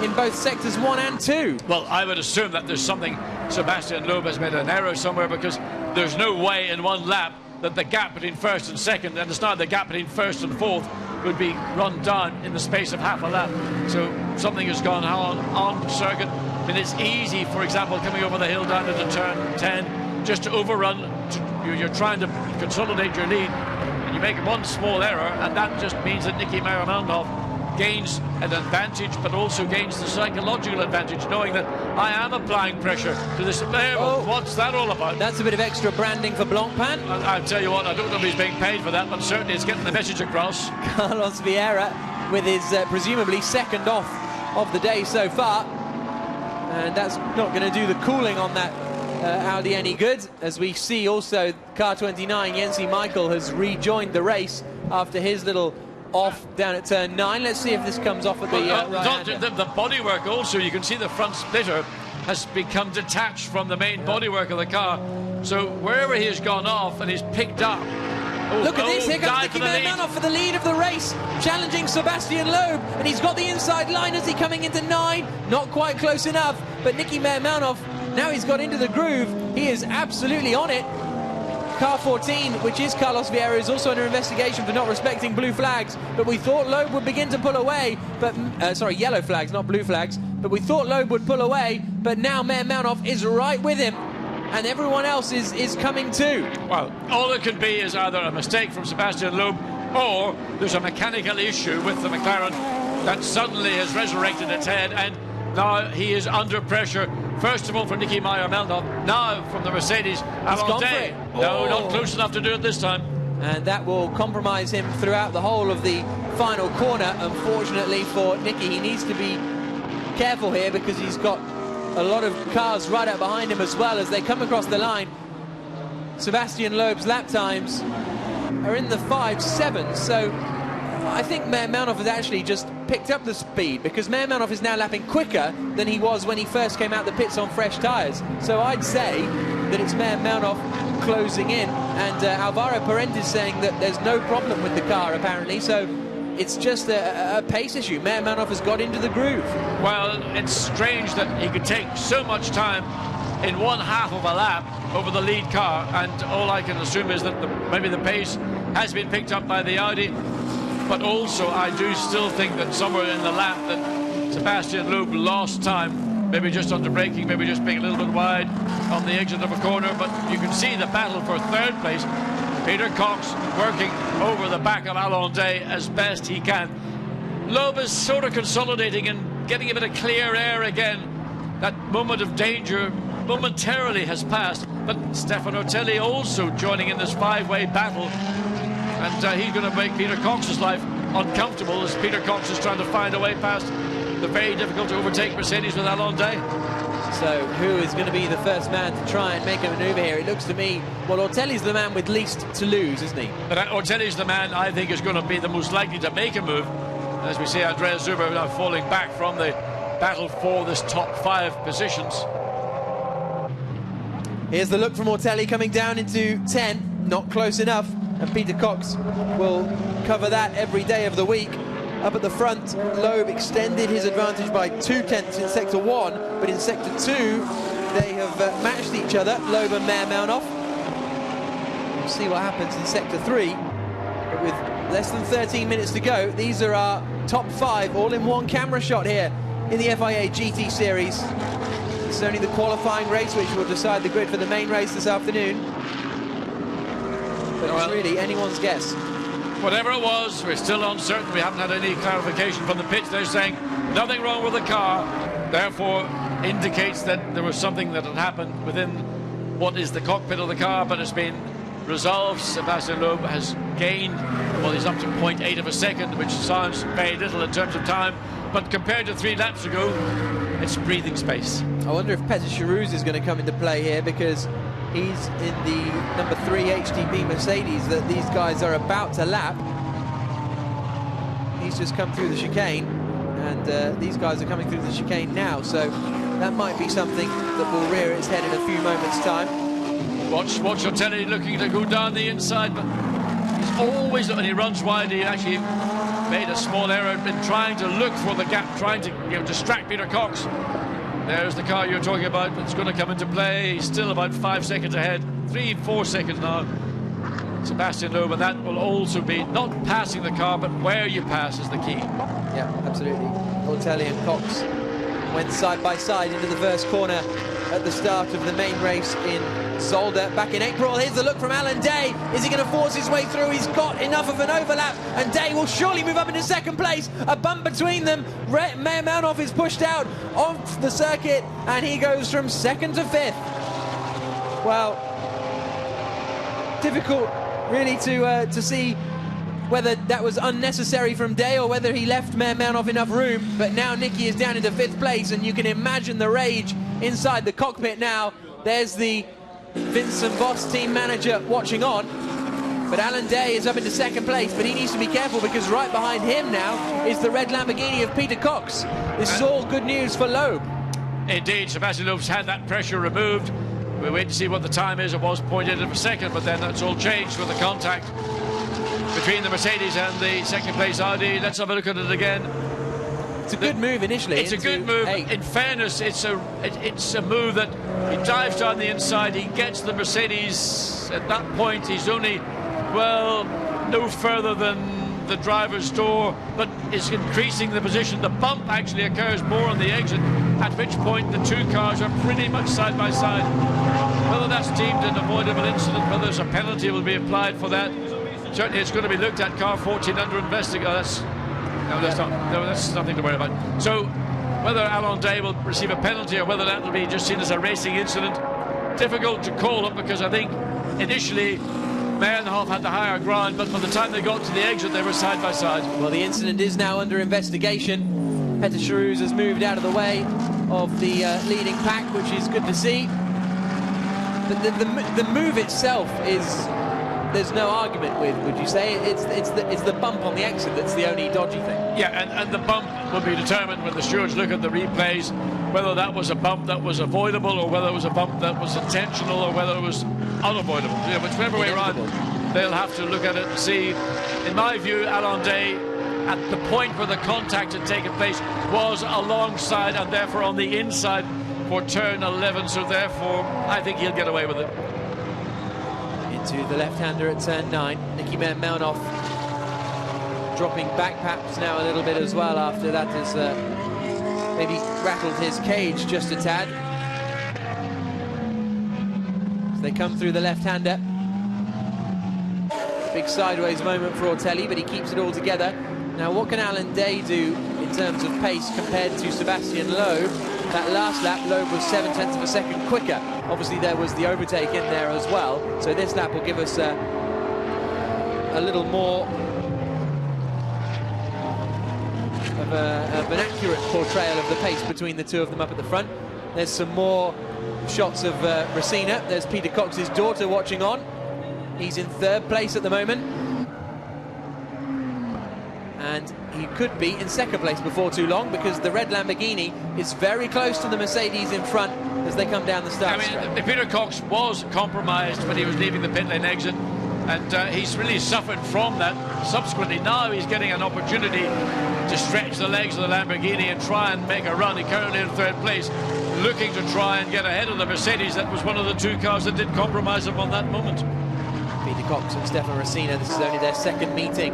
in both sectors 1 and 2. Well, I would assume that there's something, Sebastian Loeb has made an error somewhere, because there's no way in one lap that the gap between first and second, and it's not the gap between first and fourth, would be run down in the space of half a lap. So something has gone on circuit. I mean, it's easy, for example, coming over the hill down into turn 10, just to overrun. You're trying to consolidate your lead, and you make one small error, and that just means that Nicky Meyer-Melnhof gains an advantage, but also gains the psychological advantage, knowing that I am applying pressure to this. What's that all about? That's a bit of extra branding for Blancpain. I'll tell you what, I don't know if he's being paid for that, but certainly it's getting the message across. Carlos Vieira with his presumably second off of the day so far, and that's not going to do the cooling on that Audi any good, as we see also car 29 Jensi Michael has rejoined the race after his little off down at turn 9. Let's see if this comes off at the right-hander. The bodywork also, you can see the front splitter has become detached from the main bodywork of the car. So wherever he has gone off and he's picked up. Look at this, here comes Nicky Meyer-Melnhof for the lead of the race, challenging Sebastian Loeb, and he's got the inside line as he coming into 9. Not quite close enough, but Nicky Meyer-Melnhof, now he's got into the groove. He is absolutely on it. Car 14, which is Carlos Vieira, is also under investigation for not respecting blue flags. But we thought Loeb would begin to pull away. But sorry, yellow flags, not blue flags. But we thought Loeb would pull away. But now Meyer-Melnhof is right with him, and everyone else is coming too. Well, all it could be is either a mistake from Sebastian Loeb, or there's a mechanical issue with the McLaren that suddenly has resurrected its head, and now he is under pressure. First of all from Nicky Meyer-Melnhof, now from the Mercedes. Alan Day. No, not close enough to do it this time. And that will compromise him throughout the whole of the final corner. Unfortunately for Nicky, he needs to be careful here, because he's got a lot of cars right up behind him as well as they come across the line. Sebastian Loeb's lap times are in the 5.7, so I think Meyer-Melnhof has actually just picked up the speed, because Meyer-Melnhof is now lapping quicker than he was when he first came out the pits on fresh tyres. So I'd say that it's Meyer-Melnhof closing in, and Alvaro Parente is saying that there's no problem with the car apparently, so it's just a pace issue. Meyer-Melnhof has got into the groove. Well, it's strange that he could take so much time in one half of a lap over the lead car, and all I can assume is that maybe the pace has been picked up by the Audi. But also, I do still think that somewhere in the lap that Sebastian Loeb lost time, maybe just under braking, maybe just being a little bit wide on the exit of a corner. But you can see the battle for third place. Peter Cox working over the back of Alan Day as best he can. Loeb is sort of consolidating and getting a bit of clear air again. That moment of danger momentarily has passed. But Stefan Ortelli also joining in this five-way battle. And he's going to make Peter Cox's life uncomfortable, as Peter Cox is trying to find a way past the very difficult to overtake Mercedes with Alan Day. So who is going to be the first man to try and make a manoeuvre here? It looks to me, well, Ortelli's the man with least to lose, isn't he? But Ortelli's the man I think is going to be the most likely to make a move. As we see Andreas Zuber now falling back from the battle for this top 5 positions. Here's the look from Ortelli coming down into 10, not close enough. And Peter Cox will cover that every day of the week. Up at the front, Loeb extended his advantage by 0.2 in Sector 1, but in Sector 2, they have matched each other, Loeb and Meyer-Melnhof. We'll see what happens in Sector 3. But with less than 13 minutes to go, these are our top 5 all in one camera shot here in the FIA GT Series. It's only the qualifying race which will decide the grid for the main race this afternoon. But it's really anyone's guess. Whatever it was, we're still uncertain. We haven't had any clarification from the pit. They're saying nothing wrong with the car, therefore indicates that there was something that had happened within what is the cockpit of the car, but it's been resolved. Sebastian Loeb has gained, well, he's up to 0.8 of a second, which sounds very little in terms of time, but compared to 3 laps ago, it's breathing space. I wonder if Peter Charouz is going to come into play here, because he's in the number 3 HDB Mercedes that these guys are about to lap. He's just come through the chicane, and these guys are coming through the chicane now, so that might be something that will rear its head in a few moments' time. Watch your telly looking to go down the inside, but he's always, and he runs wide. He actually made a small error, been trying to look for the gap, trying to distract Peter Cox. There's the car you're talking about that's going to come into play. He's still about 5 seconds ahead, 3-4 seconds now. Sebastian Loeb, and that will also be not passing the car, but where you pass is the key. Yeah, absolutely. Ortelli and Cox went side by side into the first corner at the start of the main race in Zolder back in April. Here's the look from Alan Day. Is he going to force his way through? He's got enough of an overlap, and Day will surely move up into second place. A bump between them. Meir Malnoff is pushed out off the circuit, and he goes from 2nd to 5th. Well, difficult really to see whether that was unnecessary from Day or whether he left Meir Malnoff enough room. But now Nicky is down into 5th place, and you can imagine the rage inside the cockpit now. There's the Vincent Voss team manager watching on, but Alan Day is up into 2nd place, but he needs to be careful because right behind him now is the red Lamborghini of Peter Cox. This is all good news for Loeb. Indeed, Sebastian Loeb's had that pressure removed. We'll wait to see what the time is. It was 0.8 of a second, but then that's all changed with the contact between the Mercedes and the 2nd place Audi. Let's have a look at it again. It's a good move initially. It's a good move. 8. In fairness, it's a move that he dives down the inside. He gets the Mercedes. At that point, he's only, well, no further than the driver's door, but is increasing the position. The bump actually occurs more on the exit, at which point the 2 cars are pretty much side by side. Whether that's deemed an avoidable incident, whether there's a penalty will be applied for that, certainly it's going to be looked at. Car 14 under investigation. That's nothing to worry about. So whether Alan Day will receive a penalty or whether that will be just seen as a racing incident, difficult to call it, because I think initially Malnoff had the higher ground, but by the time they got to the exit they were side by side. Well, the incident is now under investigation. Peter Charouz has moved out of the way of the leading pack, which is good to see. But the move itself is, there's no argument with, would you say? It's the bump on the exit that's the only dodgy thing. Yeah, and the bump will be determined when the stewards look at the replays, whether that was a bump that was avoidable or whether it was a bump that was intentional or whether it was unavoidable. Yeah, whichever way around, they'll have to look at it and see. In my view, Alan Day, at the point where the contact had taken place, was alongside and therefore on the inside for turn 11, so therefore I think he'll get away with it. Into the left-hander at turn 9. Nicky Meir Malnoff dropping back perhaps now a little bit as well after that has maybe rattled his cage just a tad. So they come through the left-hander. Big sideways moment for Ortelli, but he keeps it all together. Now what can Alan Day do in terms of pace compared to Sebastian Loeb? That last lap, Loeb was 0.7 of a second quicker. Obviously there was the overtake in there as well, so this lap will give us a little more of an accurate portrayal of the pace between the two of them up at the front. There's some more shots of Racina. There's Peter Cox's daughter watching on. He's in 3rd place at the moment, and he could be in 2nd place before too long, because the red Lamborghini is very close to the Mercedes in front as they come down the start straight. Peter Cox was compromised when he was leaving the pit lane exit, and he's really suffered from that. Subsequently, now he's getting an opportunity to stretch the legs of the Lamborghini and try and make a run. He's currently in 3rd place, looking to try and get ahead of the Mercedes. That was one of the 2 cars that did compromise him on that moment. Peter Cox and Stefan Racina. This is only their second meeting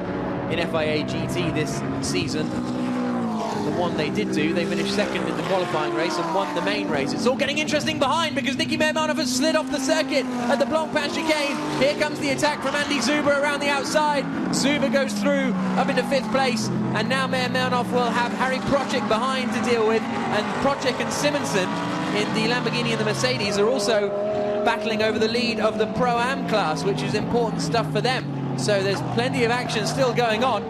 in FIA GT this season. The one they did do, they finished second in the qualifying race and won the main race. It's all getting interesting behind because Niki Mehrmanov has slid off the circuit at the Blancpain chicane. Here comes the attack from Andy Zuber around the outside. Zuber goes through up into 5th place, and now Mehrmanov will have Harry Procek behind to deal with, and Procek and Simonsen in the Lamborghini and the Mercedes are also battling over the lead of the Pro-Am class, which is important stuff for them. So there's plenty of action still going on.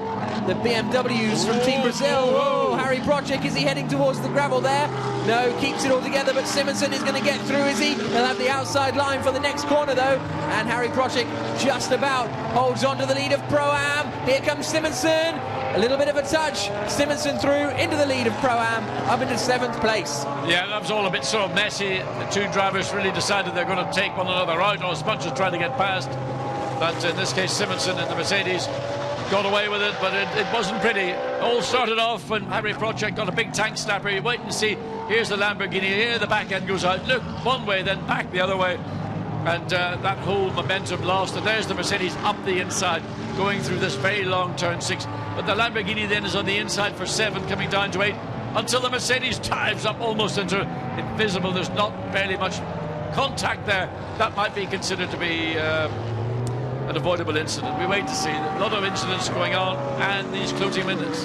The BMWs from Team Brazil. Whoa, Harry Procek, is he heading towards the gravel there? No, keeps it all together, but Simonsen is going to get through, is he? He'll have the outside line for the next corner, though. And Harry Procek just about holds on to the lead of Pro-Am. Here comes Simonsen. A little bit of a touch. Simonsen through into the lead of Pro-Am, up into 7th place. Yeah, that was all a bit so messy. The two drivers really decided they're going to take one another out, or as much as trying to get past. But in this case, Simonsen and the Mercedes got away with it, but it wasn't pretty. All started off when Harry Procek got a big tank snapper. You wait and see. Here's the Lamborghini. Here the back end goes out. Look, one way, then back the other way. And that whole momentum lost. And there's the Mercedes up the inside, going through this very long turn 6. But the Lamborghini then is on the inside for 7, coming down to 8, until the Mercedes dives up almost into invisible. There's not barely much contact there. That might be considered to be an avoidable incident. We wait to see. A lot of incidents going on, and these closing minutes.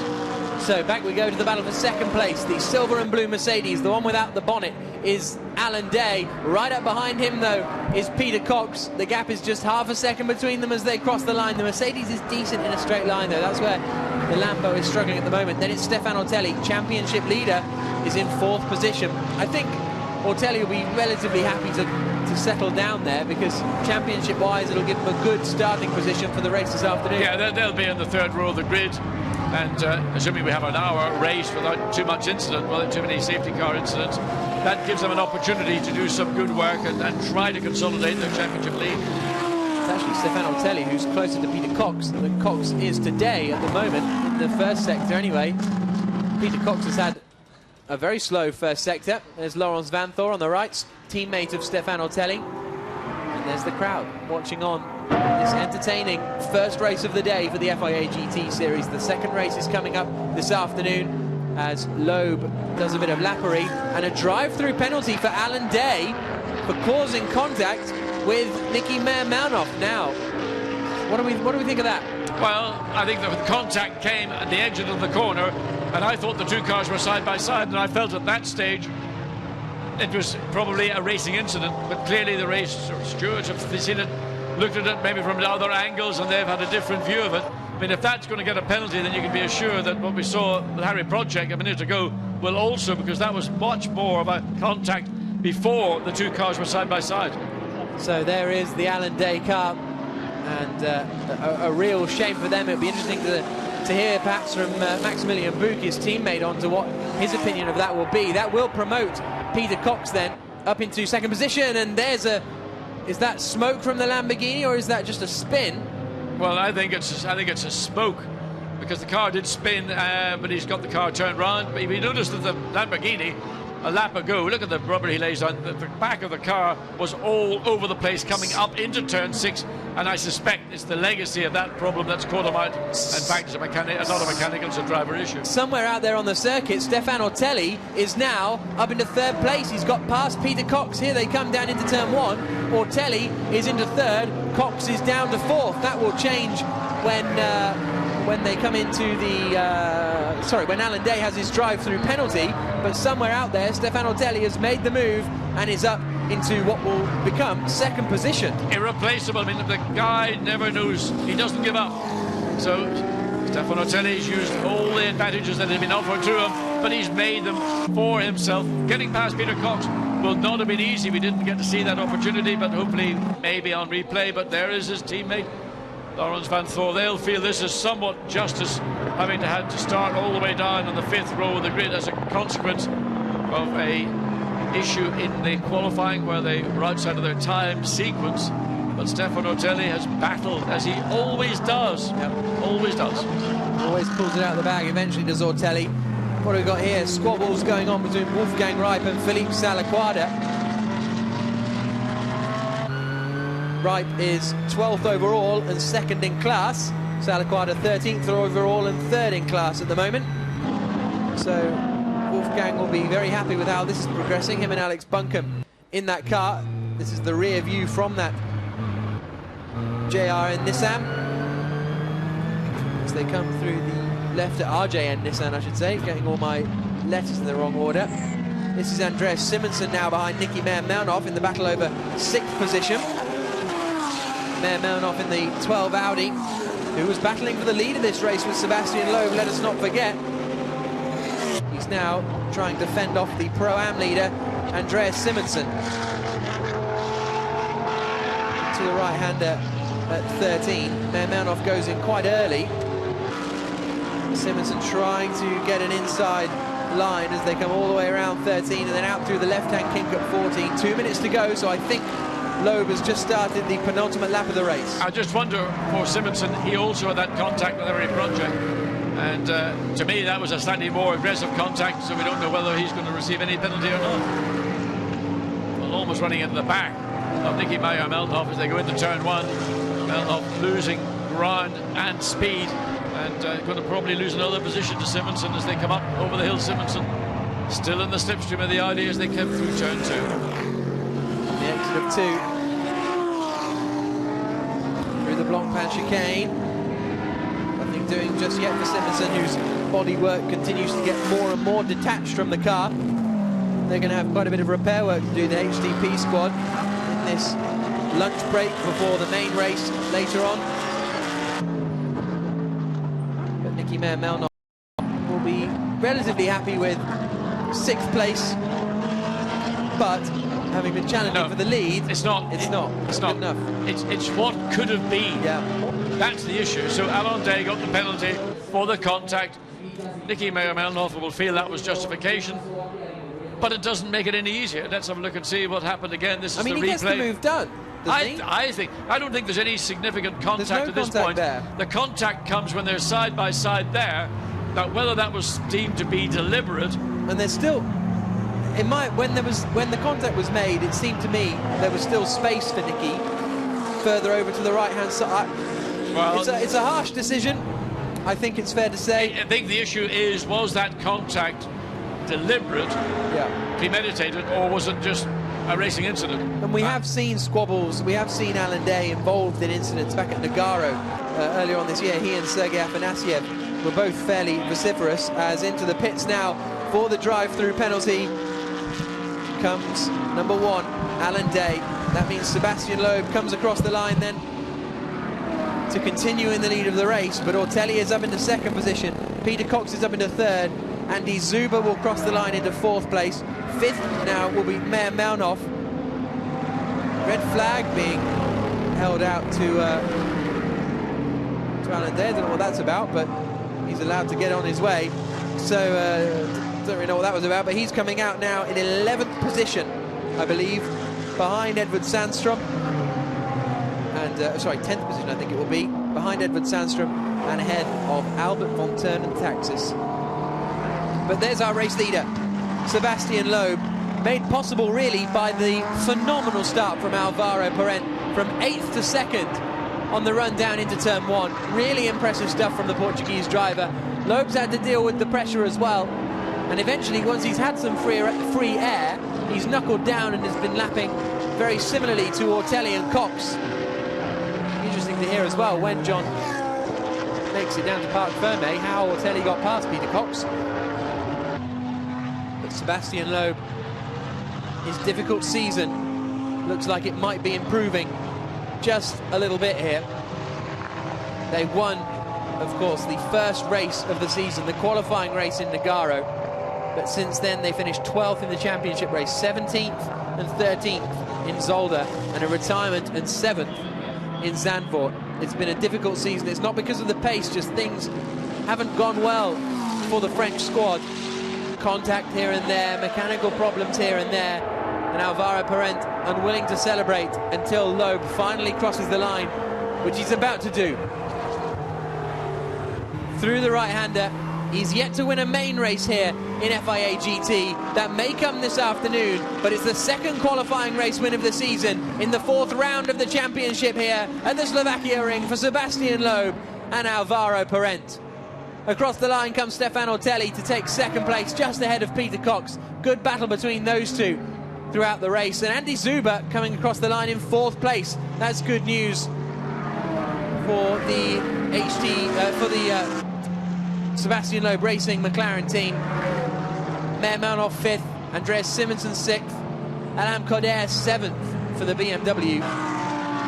So back we go to the battle for 2nd place. The silver and blue Mercedes, the one without the bonnet, is Alan Day. Right up behind him, though, is Peter Cox. The gap is just half a second between them as they cross the line. The Mercedes is decent in a straight line, though. That's where the Lambo is struggling at the moment. Then it's Stefan Ortelli, championship leader, is in 4th position. I think Ortelli will be relatively happy to settle down there, because championship-wise it'll give him a good starting position for the race this afternoon. Yeah, they'll be in the 3rd row of the grid, and assuming we have an hour race without too much incident, without too many safety car incidents, that gives them an opportunity to do some good work and try to consolidate their championship lead. It's actually Stefan Ortelli who's closer to Peter Cox than Cox is today at the moment, in the 1st sector anyway. Peter Cox has had a very slow 1st sector. There's Laurens Vanthoor on the right, teammate of Stefan Ortelli. And there's the crowd watching on this entertaining 1st race of the day for the FIA GT series. The 2nd race is coming up this afternoon as Loeb does a bit of lappery, and a drive-through penalty for Alan Day for causing contact with Niki Mehrmanov. Now, what do we think of that? Well, I think the contact came at the exit of the corner, and I thought the two cars were side by side, and I felt at that stage it was probably a racing incident, but clearly the race stewards have seen it, looked at it maybe from other angles, and they've had a different view of it. I mean, if that's going to get a penalty, then you can be assured that what we saw with Harry Procek a minute ago will also, because that was much more of a contact before the two cars were side by side. So there is the Alan Day car, and a real shame for them. It'll be interesting to hear perhaps from Maximilian Buch, his teammate, on to what his opinion of that will be. That will promote Peter Cox then up into 2nd position, and there's is that smoke from the Lamborghini, or is that just a spin? Well, I think it's a smoke, because the car did spin, but he's got the car turned round. But if you noticed that the Lamborghini, a lap ago, look at the rubber he lays on, the back of the car was all over the place coming up into turn 6, and I suspect it's the legacy of that problem that's caught him out. In fact, it's not a mechanical, it's a driver issue. Somewhere out there on the circuit, Stefan Ortelli is now up into 3rd place. He's got past Peter Cox. Here they come down into turn 1. Ortelli is into 3rd. Cox is down to 4th. That will change when they come into the when Alan Day has his drive-through penalty. But somewhere out there, Stefan Ortelli has made the move and is up into what will become 2nd position. Irreplaceable. I mean, the guy never knows. He doesn't give up. So Stefan Ortelli's used all the advantages that have been offered to him, but he's made them for himself. Getting past Peter Cox will not have been easy. We didn't get to see that opportunity, but hopefully maybe on replay. But there is his teammate, Laurens Vanthoor. They'll feel this is somewhat justice, having had to start all the way down on the 5th row of the grid as a consequence of a issue in the qualifying where they were outside of their time sequence. But Stefan Ortelli has battled, as he always does. Yep. Always does. Always pulls it out of the bag, eventually does Ortelli. What have we got here? Squabbles going on between Wolfgang Reip and Philippe Salaquada. Ripe is 12th overall and 2nd in class. Salaquada 13th overall and 3rd in class at the moment. So Wolfgang will be very happy with how this is progressing. Him and Alex Buncombe in that car. This is the rear view from that JRN Nissan. As they come through the left at RJN Nissan, I should say, getting all my letters in the wrong order. This is Andreas Simonsen now behind Nicky Meyer-Melnhof in the battle over 6th position. Meyer-Melnhof in the 12 Audi, who was battling for the lead of this race with Sebastian Loeb, let us not forget. He's now trying to fend off the Pro-Am leader, Andreas Simonsen. To the right-hander at 13. Meyer-Melnhof goes in quite early. Simonsen trying to get an inside line as they come all the way around 13 and then out through the left-hand kink at 14. 2 minutes to go, so I think Loeb has just started the penultimate lap of the race. I just wonder for Simonsen, he also had that contact with Eric Project, and to me that was a slightly more aggressive contact, so we don't know whether he's going to receive any penalty or not. Well, almost running into the back of Nicky Meyer-Melnhof as they go into turn 1. Melnhof losing ground and speed, and going to probably lose another position to Simonsen as they come up over the hill. Simonsen still in the slipstream of the Audi as they come through turn 2. The exit of 2 through the Blancpain chicane. Nothing doing just yet for Simonsen, whose bodywork continues to get more and more detached from the car. They're going to have quite a bit of repair work to do, the HTP squad, in this lunch break before the main race later on. But Nicky Meyer-Melnhof will be relatively happy with 6th place, but having been challenging for the lead, it's not good enough. It's what could have been. Yeah, that's the issue. So Alain Day got the penalty for the contact. Nicky Meyer-Melnhof will feel that was justification, but it doesn't make it any easier. Let's have a look and see what happened again. This is the replay. He gets the move done. I don't think there's any significant contact at this point. There. The contact comes when they're side by side there. Now, whether that was deemed to be deliberate, and there's still, when the contact was made, it seemed to me there was still space for Nicky further over to the right-hand side. Well, it's a harsh decision, I think it's fair to say. I think the issue is, was that contact deliberate, premeditated, or was it just a racing incident? And we have seen squabbles, we have seen Alan Day involved in incidents back at Nogaro earlier on this year. He and Sergei Afanasiev were both fairly vociferous, as into the pits now for the drive-through penalty comes number 1, Alan Day. That means Sebastian Loeb comes across the line then to continue in the lead of the race, but Ortelli is up into 2nd position, Peter Cox is up into 3rd, Andy Zuber will cross the line into 4th place. 5th now will be Meyer-Melnhof. Red flag being held out to Alan Day. I don't know what that's about, but he's allowed to get on his way. So don't really know what that was about, but he's coming out now in 11th position, I believe, behind Edward Sandstrom. And sorry, 10th position I think it will be, behind Edward Sandstrom and ahead of Albert von Turnen Taxis. But there's our race leader, Sebastian Loeb, made possible really by the phenomenal start from Alvaro Parent, from 8th to 2nd on the run down into turn 1. Really impressive stuff from the Portuguese driver. Loeb's had to deal with the pressure as well, and eventually, once he's had some free air, he's knuckled down and has been lapping very similarly to Ortelli and Cox. Interesting to hear as well, when John makes it down to Parc Fermé, how Ortelli got past Peter Cox. Sebastian Loeb, his difficult season looks like it might be improving just a little bit here. They won, of course, the first race of the season, the qualifying race in Nogaro, but since then they finished 12th in the championship race, 17th and 13th in Zolder, and a retirement and 7th in Zandvoort. It's been a difficult season. It's not because of the pace, just things haven't gone well for the French squad. Contact here and there, mechanical problems here and there, and Alvaro Parent unwilling to celebrate until Loeb finally crosses the line, which he's about to do. Through the right-hander He's yet to win a main race here in FIA GT. That may come this afternoon, but it's the second qualifying race win of the season in the 4th round of the championship here at the Slovakia ring for Sebastian Loeb and Alvaro Parent. Across the line comes Stefan Ortelli to take 2nd place, just ahead of Peter Cox. Good battle between those two throughout the race. And Andy Zuber coming across the line in 4th place. That's good news for the Sebastian Loeb Racing McLaren team. Mehrmanov 5th, Andreas Simonsen 6th, Alam Koder 7th for the BMW.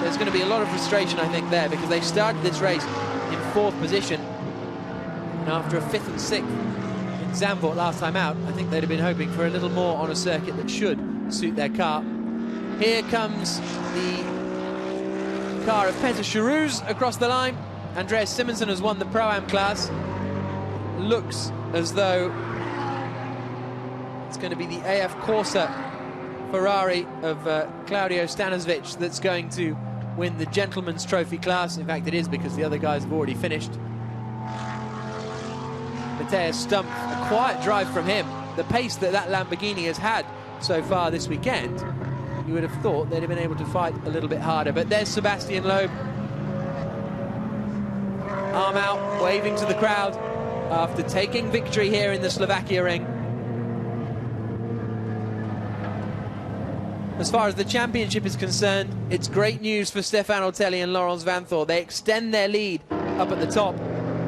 There's going to be a lot of frustration, I think, there, because they started this race in 4th position. And after a 5th and 6th in Zandvoort last time out, I think they'd have been hoping for a little more on a circuit that should suit their car. Here comes the car of Peter Charouz across the line. Andreas Simonsen has won the Pro-Am class. Looks as though it's going to be the AF Corsa Ferrari of Claudio Stanisvich that's going to win the Gentleman's Trophy class. In fact, it is, because the other guys have already finished. Matthias Stump, a quiet drive from him. The pace that Lamborghini has had so far this weekend, you would have thought they'd have been able to fight a little bit harder. But there's Sebastian Loeb, arm out, waving to the crowd after taking victory here in the Slovakia ring. As far as the championship is concerned, it's great news for Stefan Ortelli and Laurens Vanthoor. They extend their lead up at the top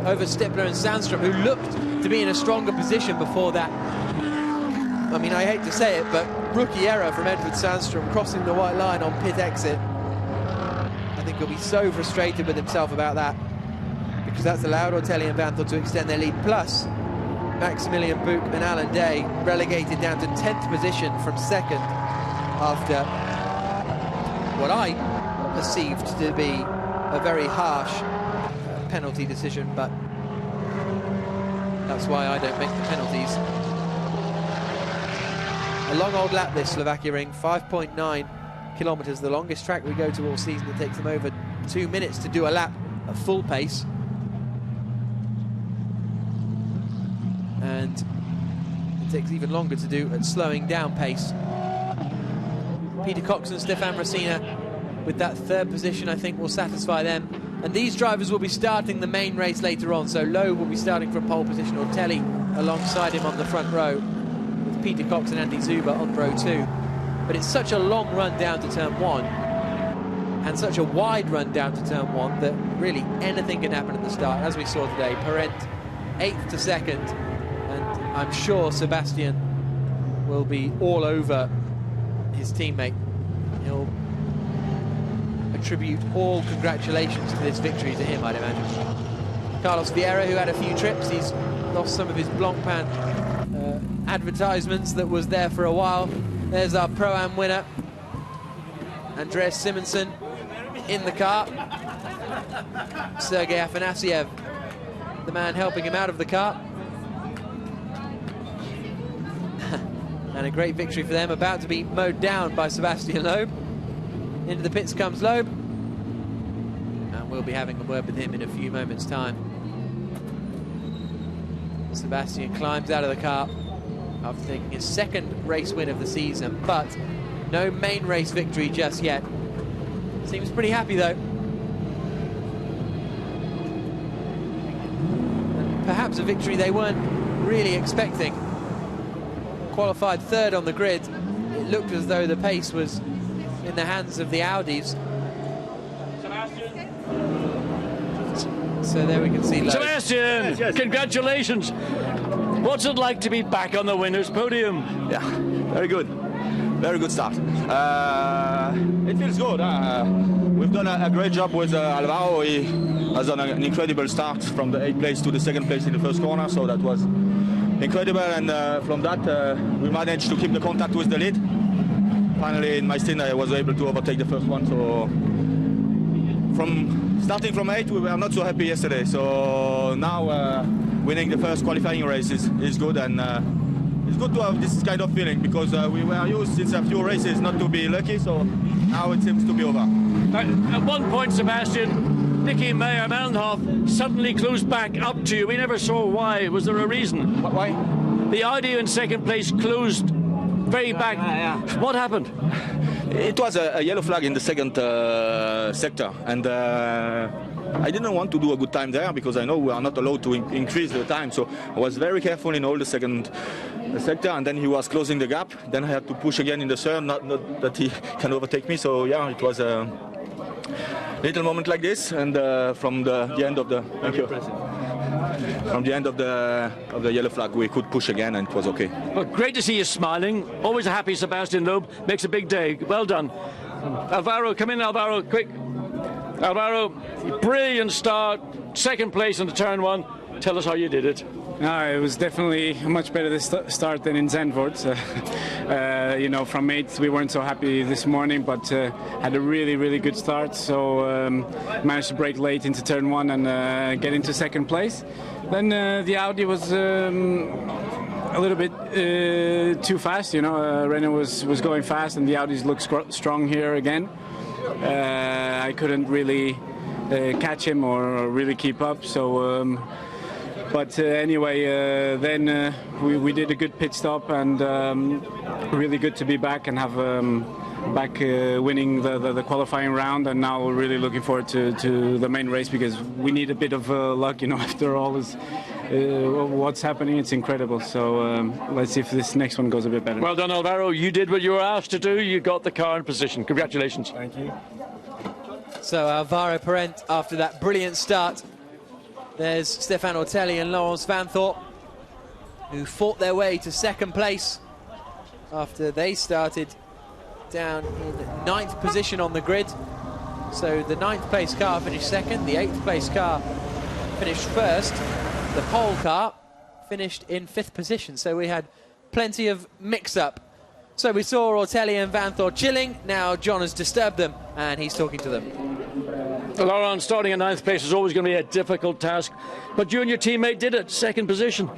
over Stippler and Sandstrom, who looked to be in a stronger position before that. I mean, I hate to say it, but rookie error from Edward Sandstrom crossing the white line on pit exit. I think he'll be so frustrated with himself about that, because that's allowed Ortelli and Vanthoor to extend their lead. Plus, Maximilian Buch and Alan Day relegated down to 10th position from 2nd after what I perceived to be a very harsh penalty decision, but that's why I don't make the penalties. A long old lap, this Slovakia ring, 5.9 kilometres, the longest track we go to all season. It takes them over 2 minutes to do a lap at full pace. And it takes even longer to do at slowing down pace. Peter Cox and Stefan Racina with that 3rd position, I think, will satisfy them. And these drivers will be starting the main race later on. So Lowe will be starting from pole position, Ortelli alongside him on the front row, with Peter Cox and Andy Zuber on row 2. But it's such a long run down to turn 1 and such a wide run down to turn 1 that really anything can happen at the start. As we saw today, Parent 8th to 2nd, and I'm sure Sebastian will be all over his teammate. He'll attribute all congratulations to this victory to him, I'd imagine. Carlos Vieira, who had a few trips, he's lost some of his Blancpain advertisements that was there for a while. There's our Pro-Am winner, Andreas Simonsen, in the car. Sergei Afanasiev, the man helping him out of the car. And a great victory for them, about to be mowed down by Sebastian Loeb. Into the pits comes Loeb, and we'll be having a word with him in a few moments' time. Sebastian climbs out of the car after taking his 2nd race win of the season, but no main race victory just yet. Seems pretty happy though. And perhaps a victory they weren't really expecting. Qualified 3rd on the grid. It looked as though the pace was in the hands of the Audis. So there we can see Loeb. Sebastian, yes. Congratulations. What's it like to be back on the winner's podium? Yeah, very good. Very good start. It feels good. We've done a great job with Alvaro. He has done an incredible start from the 8th place to the 2nd place in the first corner, so that was incredible. And from that, we managed to keep the contact with the lead. Finally, in my stint, I was able to overtake the first one. So starting from 8, we were not so happy yesterday. So now winning the first qualifying race is good, and it's good to have this kind of feeling, because we were used since a few races not to be lucky. So now it seems to be over. At one point, Sebastian, Nicky Meyer-Melnhof suddenly closed back up to you. We never saw why. Was there a reason? Why? The Audi in second place closed very back. What happened? It was a yellow flag in the second sector, and I didn't want to do a good time there because I know we are not allowed to increase the time. So I was very careful in all the second sector, and then he was closing the gap. Then I had to push again in the third, not that he can overtake me. So yeah, it was a little moment like this, and from the end of the from the end of the yellow flag, we could push again, and it was okay. Well, great to see you smiling. Always a happy Sebastian Loeb. Makes a big day. Well done. Alvaro, come in, Alvaro, quick. Alvaro, brilliant start. Second place in the turn one. Tell us how you did it. No, it was definitely a much better start than in Zandvoort. You know, from 8th we weren't so happy this morning, but had a really good start. So managed to brake late into turn 1 and get into second place. Then the Audi was a little bit too fast. You know, Renault was going fast, and the Audis looked strong here again. I couldn't really catch him or really keep up. So. But anyway, then we did a good pit stop, and really good to be back and have back winning the qualifying round, and now we're really looking forward to the main race because we need a bit of luck, you know, after all is what's happening. It's incredible. So let's see if this next one goes a bit better. Well done, Alvaro. You did what you were asked to do. You got the car in position. Congratulations. Thank you. So Alvaro Parent, after that brilliant start. There's Stefan Ortelli and Laurence Van Thorp, who fought their way to second place after they started down in 9th position on the grid. So the 9th place car finished second, the 8th place car finished first, the pole car finished in 5th position. So we had plenty of mix-up. So we saw Ortelli and Van Thorp chilling. Now John has disturbed them and he's talking to them. Laurent, starting in 9th place is always going to be a difficult task, but you and your teammate did it, second position.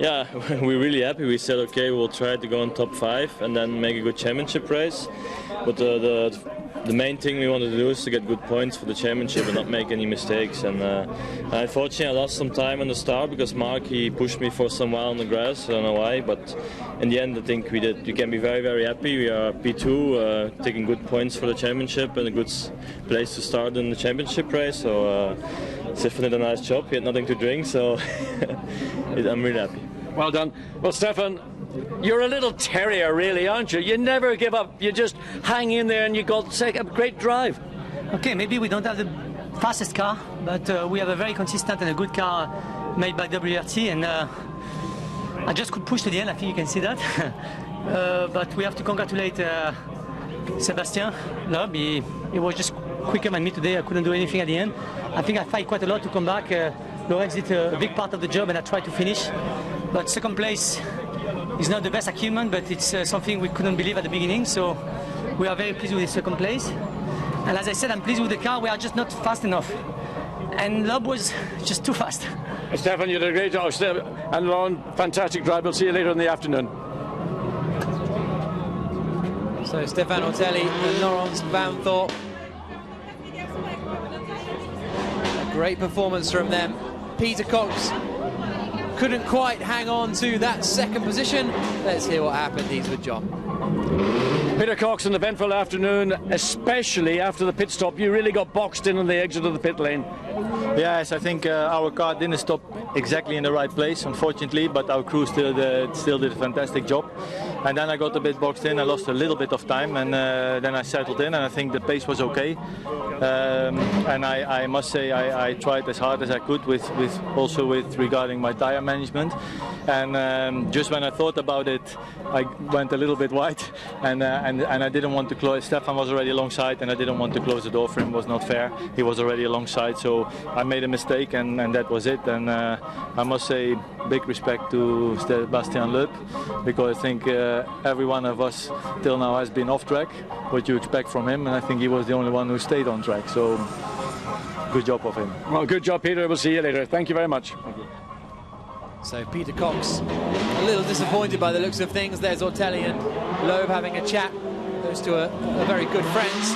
Yeah, we're really happy. We said, okay, we'll try to go in top 5 and then make a good championship race. But the main thing we wanted to do is to get good points for the championship and not make any mistakes. And unfortunately, I lost some time on the start because Mark, he pushed me for some while on the grass. I don't know why, but in the end, I think we did. You can be very happy. We are P2, taking good points for the championship and a good place to start in the championship race. So Stefan did a nice job. He had nothing to drink, so I'm really happy. Well done. Well, Stefan, you're a little terrier, really, aren't you? You never give up. You just hang in there, and you got a great drive. Okay, maybe we don't have the fastest car, but we have a very consistent and a good car made by WRT, and I just could push to the end. I think you can see that. But we have to congratulate Sebastian Loeb. He was just quicker than me today. I couldn't do anything at the end. I think I fight quite a lot to come back. Lorenz did a big part of the job, and I tried to finish. But second place is not the best achievement, but it's something we couldn't believe at the beginning. So we are very pleased with the second place. And as I said, I'm pleased with the car. We are just not fast enough. And Loeb was just too fast. Stefan, you did a great job. And Laurent, fantastic drive. We'll see you later in the afternoon. So Stefan Ortelli and Laurence Van Thorp. A great performance from them. Peter Cox couldn't quite hang on to that second position. Let's hear what happened. He's with John. Peter Cox, an eventful afternoon, especially after the pit stop. You really got boxed in on the exit of the pit lane. Yes, I think our car didn't stop exactly in the right place, unfortunately, but our crew still did a fantastic job. And then I got a bit boxed in. I lost a little bit of time, and then I settled in, and I think the pace was okay. And I must say I tried as hard as I could with regarding my tire management. And just when I thought about it, I went a little bit wide, and I didn't want to close. Stefan was already alongside, and I didn't want to close the door for him. It was not fair. He was already alongside, so I made a mistake, and that was it. And I must say, big respect to Sebastian Loeb, because I think every one of us till now has been off track, what you expect from him, and I think he was the only one who stayed on track. So good job of him. Well, good job, Peter. We'll see you later. Thank you very much. Thank you. So Peter Cox, a little disappointed by the looks of things. There's Ortelli and Loeb having a chat. Those two are very good friends.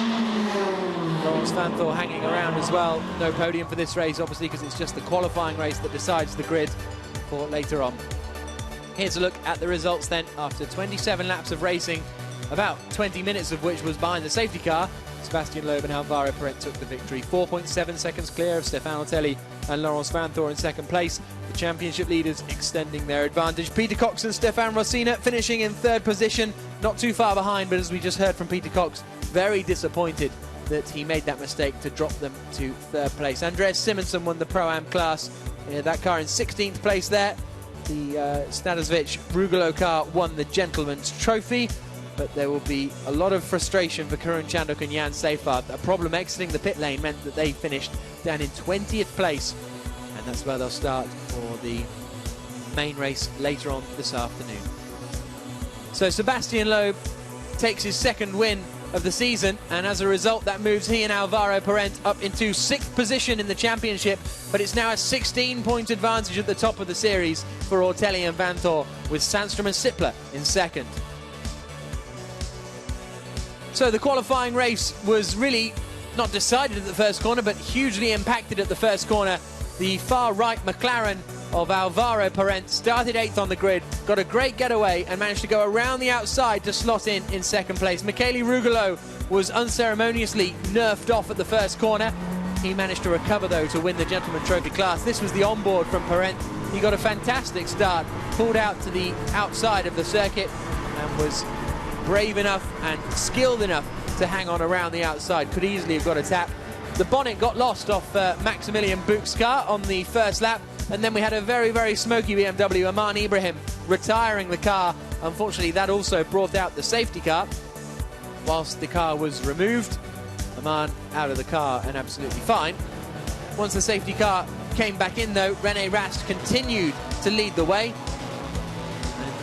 Laurens Vanthoor hanging around as well. No podium for this race, obviously, because it's just the qualifying race that decides the grid for later on. Here's a look at the results then. After 27 laps of racing, about 20 minutes of which was behind the safety car, Sébastien Loeb and Alvaro Parent took the victory. 4.7 seconds clear of Stefano Telli and Laurens Vanthoor in second place. The championship leaders extending their advantage. Peter Cox and Stefan Rossina finishing in third position, not too far behind, but as we just heard from Peter Cox, very disappointed that he made that mistake to drop them to third place. Andreas Simonsen won the Pro-Am class. That car in 16th place there. The Stadosvich Rugolo car won the Gentleman's Trophy. But there will be a lot of frustration for Karun Chandok and Jan Seyfarth. A problem exiting the pit lane meant that they finished down in 20th place, and that's where they'll start for the main race later on this afternoon. So Sébastien Loeb takes his second win of the season, and as a result that moves he and Alvaro Parent up into 6th position in the championship, but it's now a 16-point advantage at the top of the series for Ortelli and Vanthoor, with Sandstrom and Sippler in second. So the qualifying race was really not decided at the first corner, but hugely impacted at the first corner. The far right McLaren of Alvaro Parent started 8th on the grid, got a great getaway and managed to go around the outside to slot in second place. Michele Rugolo was unceremoniously nerfed off at the first corner. He managed to recover though to win the Gentleman Trophy class. This was the onboard from Parent. He got a fantastic start, pulled out to the outside of the circuit and was brave enough and skilled enough to hang on around the outside. Could easily have got a tap. The bonnet got lost off Maximilian Buch's car on the first lap, and then we had a very, very smoky BMW, Aman Ibrahim, retiring the car. Unfortunately, that also brought out the safety car. Whilst the car was removed, Aman out of the car and absolutely fine. Once the safety car came back in though, René Rast continued to lead the way.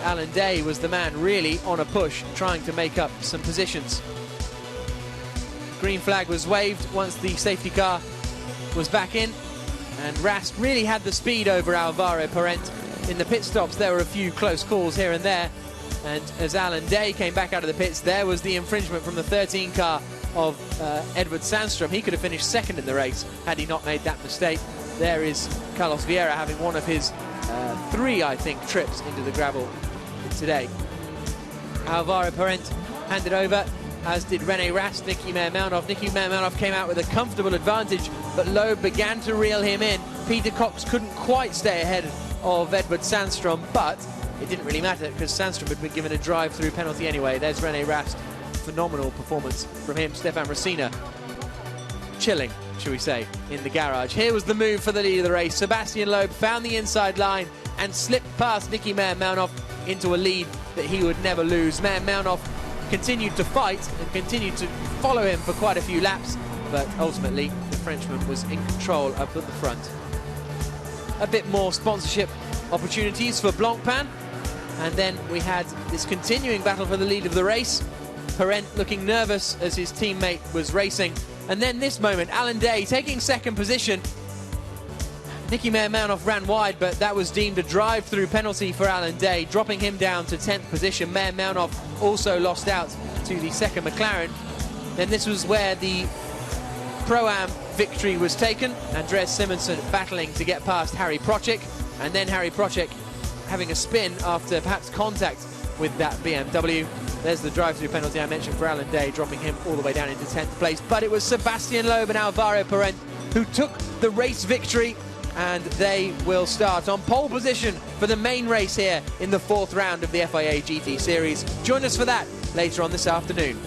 Alan Day was the man really on a push, trying to make up some positions. Green flag was waved once the safety car was back in, and Rast really had the speed over Alvaro Parent. In the pit stops there were a few close calls here and there, and as Alan Day came back out of the pits, there was the infringement from the 13 car of Edward Sandstrom. He could have finished second in the race had he not made that mistake. There is Carlos Vieira having one of his 3, I think, trips into the gravel today. Alvaro Parent handed over, as did René Rast, Niki Meyer-Melnhof. Niki Meyer-Melnhof came out with a comfortable advantage, but Loeb began to reel him in. Peter Cox couldn't quite stay ahead of Edward Sandstrom, but it didn't really matter because Sandstrom had been given a drive-through penalty anyway. There's René Rast. Phenomenal performance from him. Stefan Rossina chilling, shall we say, in the garage. Here was the move for the lead of the race. Sébastien Loeb found the inside line and slipped past Niki Meyer-Melnhof into a lead that he would never lose. Meyer-Melnhof continued to fight and continued to follow him for quite a few laps, but ultimately the Frenchman was in control up at the front. A bit more sponsorship opportunities for Blancpain, and then we had this continuing battle for the lead of the race. Parent looking nervous as his teammate was racing, and then this moment, Alan Day taking second position. Niki Meyer-Melnhof ran wide, but that was deemed a drive-through penalty for Alan Day, dropping him down to 10th position. Meyer-Melnhof also lost out to the second McLaren. Then this was where the Pro-Am victory was taken. Andreas Simonsen battling to get past Harry Procek, and then Harry Procek having a spin after perhaps contact with that BMW. There's the drive-through penalty I mentioned for Alan Day, dropping him all the way down into 10th place. But it was Sébastien Loeb and Alvaro Parent who took the race victory, and they will start on pole position for the main race here in the 4th round of the FIA GT Series. Join us for that later on this afternoon.